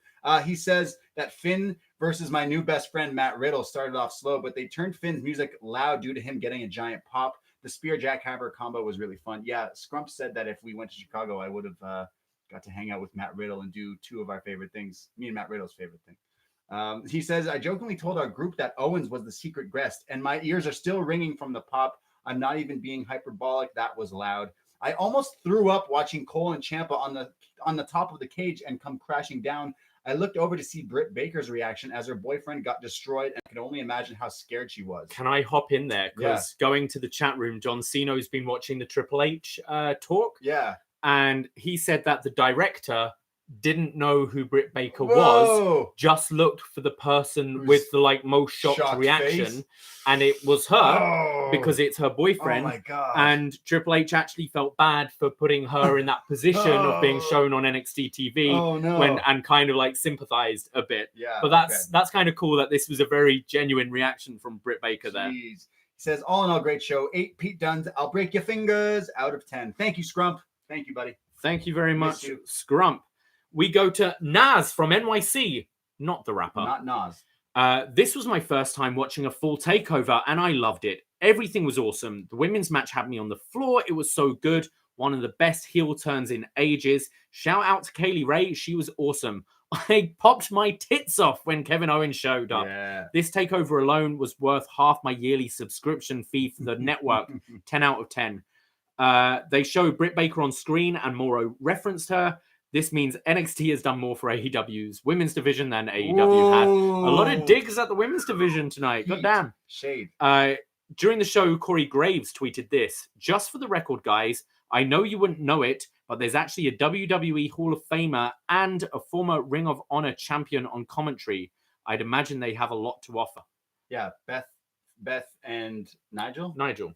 He says that Finn versus my new best friend, Matt Riddle, started off slow, but they turned Finn's music loud due to him getting a giant pop. The spear jackhammer combo was really fun. Yeah, Scrump said that if we went to Chicago, I would have got to hang out with Matt Riddle and do 2 of our favorite things. Me and Matt Riddle's favorite thing. He says, I jokingly told our group that Owens was the secret guest, and my ears are still ringing from the pop. I'm not even being hyperbolic. That was loud. I almost threw up watching Cole and Ciampa on the top of the cage and come crashing down. I looked over to see Britt Baker's reaction as her boyfriend got destroyed and could only imagine how scared she was. Can I hop in there? Because going to the chat room, John Ceno's been watching the Triple H talk. Yeah. And he said that the director didn't know who Britt Baker was, just looked for the person with the most shocked reaction face. And it was her because it's her boyfriend. Oh my God. And Triple H actually felt bad for putting her in that position of being shown on NXT TV and kind of sympathized a bit. Yeah, but that's kind of cool that this was a very genuine reaction from Britt Baker there. He says, all in all, great show. 8 Pete Dunnes. I'll break your fingers out of 10. Thank you, Scrump. Thank you, buddy. Thank you very much, Scrump. We go to Nas from NYC, not the rapper. Not Nas. This was my first time watching a full takeover, and I loved it. Everything was awesome. The women's match had me on the floor. It was so good. One of the best heel turns in ages. Shout out to Kaylee Ray. She was awesome. I popped my tits off when Kevin Owens showed up. Yeah. This takeover alone was worth half my yearly subscription fee for the network. 10 out of 10. They showed Britt Baker on screen, and Mauro referenced her. This means NXT has done more for AEW's women's division than AEW had. A lot of digs at the women's division tonight. God damn. Shade. During the show, Corey Graves tweeted this. Just for the record, guys, I know you wouldn't know it, but there's actually a WWE Hall of Famer and a former Ring of Honor champion on commentary. I'd imagine they have a lot to offer. Yeah, Beth and Nigel? Nigel.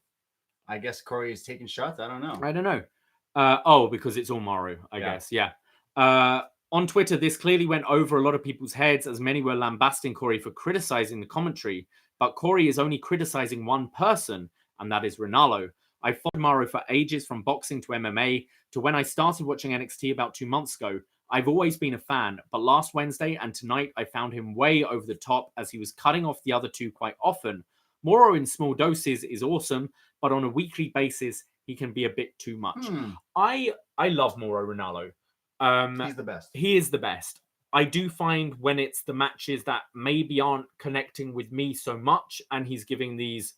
I guess Corey is taking shots. I don't know. Because it's all Mauro, I guess. Yeah. On Twitter, this clearly went over a lot of people's heads, as many were lambasting Corey for criticizing the commentary. But Corey is only criticizing one person, and that is Ronaldo. I followed Mauro for ages, from boxing to MMA to when I started watching NXT about 2 months ago. I've always been a fan, but last Wednesday and tonight I found him way over the top, as he was cutting off the other two quite often. Mauro in small doses is awesome, but on a weekly basis, he can be a bit too much. I love Mauro Ronaldo. He's the best. He is the best. I do find when it's the matches that maybe aren't connecting with me so much, and he's giving these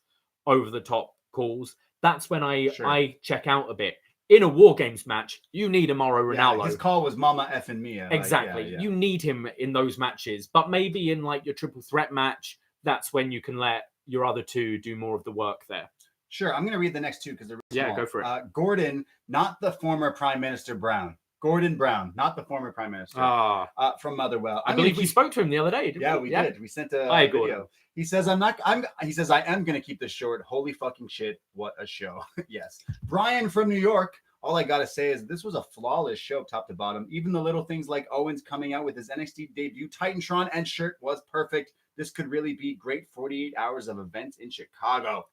over-the-top calls, that's when I check out a bit. In a War Games match, you need a Mauro Ronaldo. His call was Mama effing Mia. Exactly. You need him in those matches. But maybe in your triple threat match, that's when you can let your other two do more of the work there. Sure. I'm going to read the next two because they're really small. Go for it. Gordon, not the former Prime Minister Brown. Gordon Brown, not the former Prime Minister. From Motherwell. I believe we spoke to him the other day, didn't we? We did. We sent a video. Gordon. He says, I am going to keep this short. Holy fucking shit. What a show. Yes. Brian from New York. All I got to say is this was a flawless show, top to bottom. Even the little things like Owens coming out with his NXT debut Titantron and shirt was perfect. This could really be great 48 hours of events in Chicago.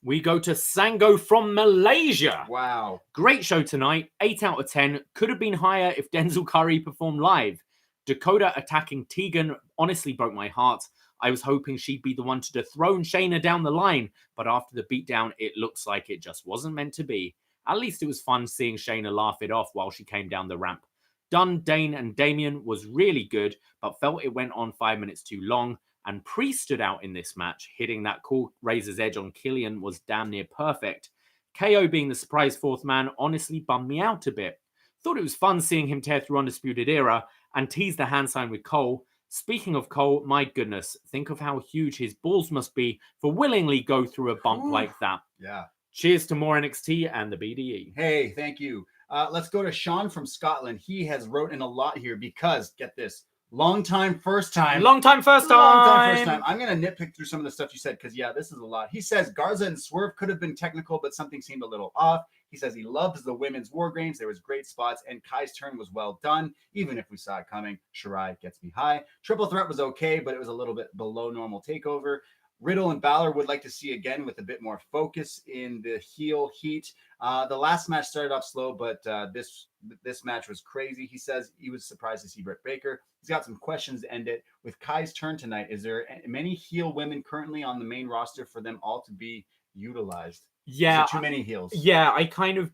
We go to Sango from Malaysia. Wow. Great show tonight. 8 out of 10. Could have been higher if Denzel Curry performed live. Dakota attacking Tegan honestly broke my heart. I was hoping she'd be the one to dethrone Shayna down the line, but after the beatdown, it looks like it just wasn't meant to be. At least it was fun seeing Shayna laugh it off while she came down the ramp. Dunne, Dain, and Damien was really good, but felt it went on 5 minutes too long. And Priest stood out in this match. Hitting that cool Razor's Edge on Killian was damn near perfect. KO being the surprise fourth man honestly bummed me out a bit. Thought it was fun seeing him tear through Undisputed Era and tease the hand sign with Cole. Speaking of Cole, my goodness, think of how huge his balls must be for willingly go through a bump like that. Yeah. Cheers to more NXT and the BDE. Hey, thank you. Let's go to Sean from Scotland. He has wrote in a lot here because, get this, Long time, first time. Long time, first time. I'm going to nitpick through some of the stuff you said because, yeah, this is a lot. He says Garza and Swerve could have been technical, but something seemed a little off. He says he loves the women's War Games. There was great spots, and Kai's turn was well done, even if we saw it coming. Shirai gets me high. Triple Threat was okay, but it was a little bit below normal takeover. Riddle and Balor would like to see again with a bit more focus in the heel heat. The last match started off slow, but this match was crazy. He says he was surprised to see Britt Baker. He's got some questions to end it. With Kai's turn tonight, is there many heel women currently on the main roster for them all to be utilized? Yeah. Too many heels. Yeah, I kind of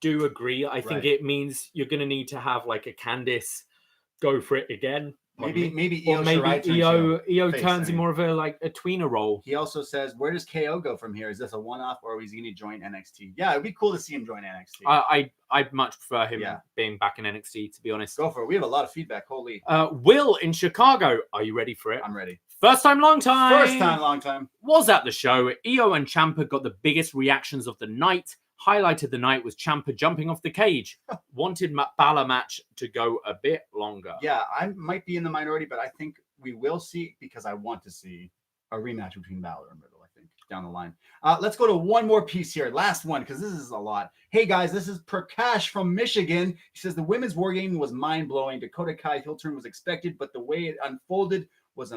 do agree. I think it means you're going to need to have like a Candice go for it again. Maybe Io turns in more of a tweener role. He also says, where does KO go from here? Is this a one-off or is he going to join NXT? Yeah, it'd be cool to see him join NXT. I'd much prefer him being back in NXT, to be honest. Go for it. We have a lot of feedback. Holy. Will in Chicago. Are you ready for it? I'm ready. First time, long time. First time, long time. Was at the show. Io and Ciampa got the biggest reactions of the night. Highlight of the night was Ciampa jumping off the cage. Wanted Balor match to go a bit longer. Yeah, I might be in the minority, but I think we will see, because I want to see a rematch between Balor and Riddle, I think, down the line. Let's go to one more piece here. Last one, because this is a lot. Hey, guys, this is Prakash from Michigan. He says the women's war game was mind-blowing. Dakota Kai heel turn was expected, but the way it unfolded was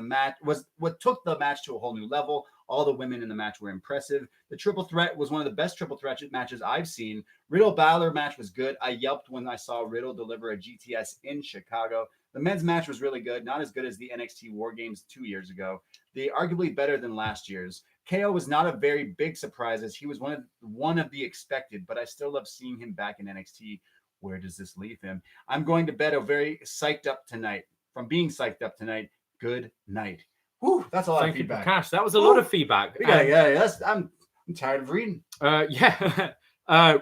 what took the match to a whole new level. All the women in the match were impressive. The triple threat was one of the best triple threat matches I've seen. Riddle Balor match was good. I yelped when I saw Riddle deliver a GTS in Chicago. The men's match was really good. Not as good as the NXT War Games 2 years ago. They arguably better than last year's. KO was not a very big surprise as he was one of the expected, but I still love seeing him back in NXT. Where does this leave him? I'm going to bed very psyched up tonight. From being psyched up tonight, good night. Whew, that's a lot of feedback. Cash. That was a lot of feedback. I'm tired of reading.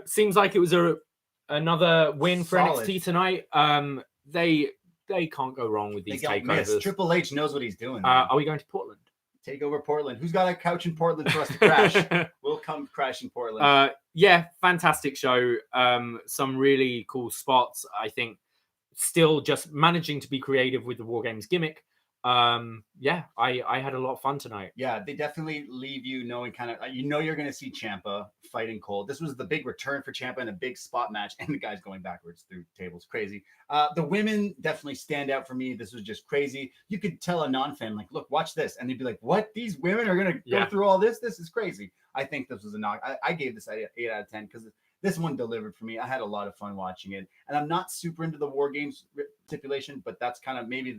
Seems like it was another win for Solid. NXT tonight. They can't go wrong with these takeovers. Triple H knows what he's doing. Are we going to Portland? Take over Portland. Who's got a couch in Portland for us to crash? We'll come crash in Portland. Fantastic show. Some really cool spots. I think still just managing to be creative with the War Games gimmick. I had a lot of fun tonight. Yeah, they definitely leave you knowing you're going to see Ciampa fighting Cole. This was the big return for Ciampa in a big spot match, and the guy's going backwards through tables. Crazy. The women definitely stand out for me. This was just crazy. You could tell a non-fan, like, look, watch this. And they'd be like, what? These women are going to go through all this? This is crazy. I think this was a knock. I gave this 8 out of 10 because this one delivered for me. I had a lot of fun watching it. And I'm not super into the War Games stipulation, but that's kind of maybe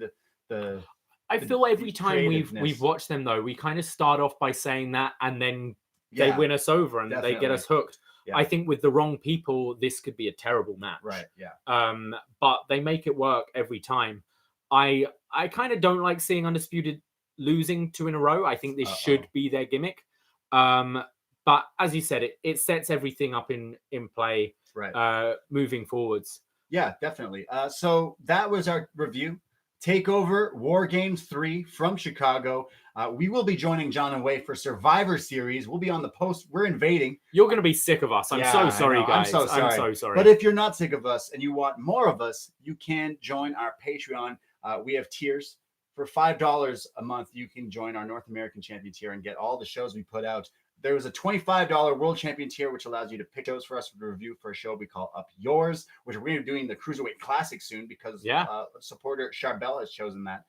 the I feel every time we've watched them, though, we kind of start off by saying that, and then they win us over and they get us hooked. Yeah. I think with the wrong people, this could be a terrible match. Right, yeah. But they make it work every time. I kind of don't like seeing Undisputed losing 2 in a row. I think this should be their gimmick. But as you said, it sets everything up in play moving forwards. Yeah, definitely. So that was our review. TakeOver War Games 3 from Chicago. We will be joining John and Wei for Survivor Series. We'll be on the post. We're invading. You're going to be sick of us. I'm so sorry, guys. I'm so sorry. But if you're not sick of us and you want more of us, you can join our Patreon. We have tiers. For $5 a month, you can join our North American Champion tier and get all the shows we put out. There was a $25 World Champion tier, which allows you to pick shows for us to review for a show we call Up Yours, which we're going to be doing the Cruiserweight Classic soon because supporter Charbel has chosen that.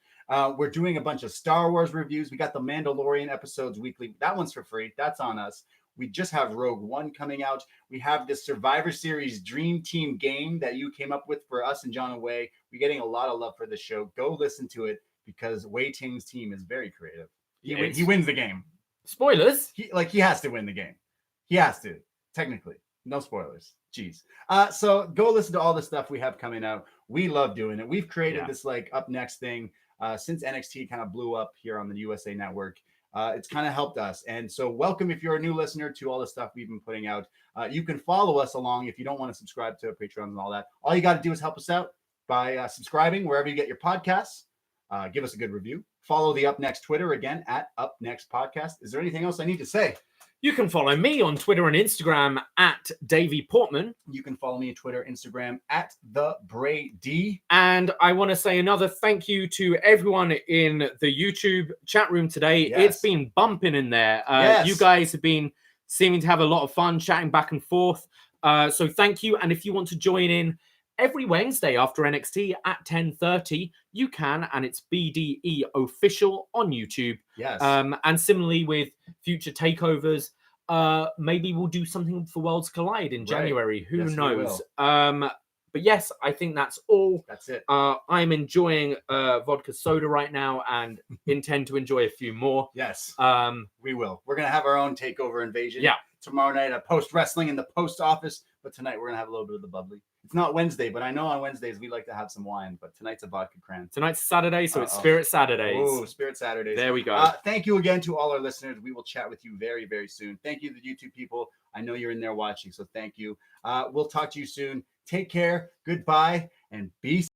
We're doing a bunch of Star Wars reviews. We got the Mandalorian episodes weekly. That one's for free. That's on us. We just have Rogue One coming out. We have this Survivor Series Dream Team game that you came up with for us and John and Wei. We're getting a lot of love for this show. Go listen to it because Wei Ting's team is very creative. He wins the game. Spoilers? He has to win the game. He has to, technically. No spoilers. Jeez. So go listen to all the stuff we have coming out. We love doing it. We've created this upNXT thing since NXT kind of blew up here on the USA Network. It's kind of helped us. And so welcome if you're a new listener to all the stuff we've been putting out. You can follow us along if you don't want to subscribe to Patreon and all that. All you got to do is help us out by subscribing wherever you get your podcasts. Give us a good review. Follow the upNXT Twitter again at upNXT Podcast. Is there anything else I need to say? You can follow me on Twitter and Instagram at Davie Portman. You can follow me on Twitter, Instagram at the Brady. And I want to say another thank you to everyone in the YouTube chat room today. Yes. It's been bumping in there. You guys have been seeming to have a lot of fun chatting back and forth. So thank you. And if you want to join in every Wednesday after NXT at 10:30, you can, and it's BDE Official on YouTube. Yes. And similarly with future takeovers, maybe we'll do something for Worlds Collide in January. Who knows? But yes, I think that's all. That's it. I'm enjoying vodka soda right now and intend to enjoy a few more. Yes. We will. We're going to have our own takeover invasion. Yeah. Tomorrow night at Post Wrestling in the post office. But tonight we're going to have a little bit of the bubbly. It's not Wednesday, but I know on Wednesdays we like to have some wine. But tonight's a vodka cran. Tonight's Saturday, so it's Spirit Saturdays. Oh, Spirit Saturdays. There we go. Thank you again to all our listeners. We will chat with you very, very soon. Thank you to the YouTube people. I know you're in there watching, so thank you. We'll talk to you soon. Take care. Goodbye, and be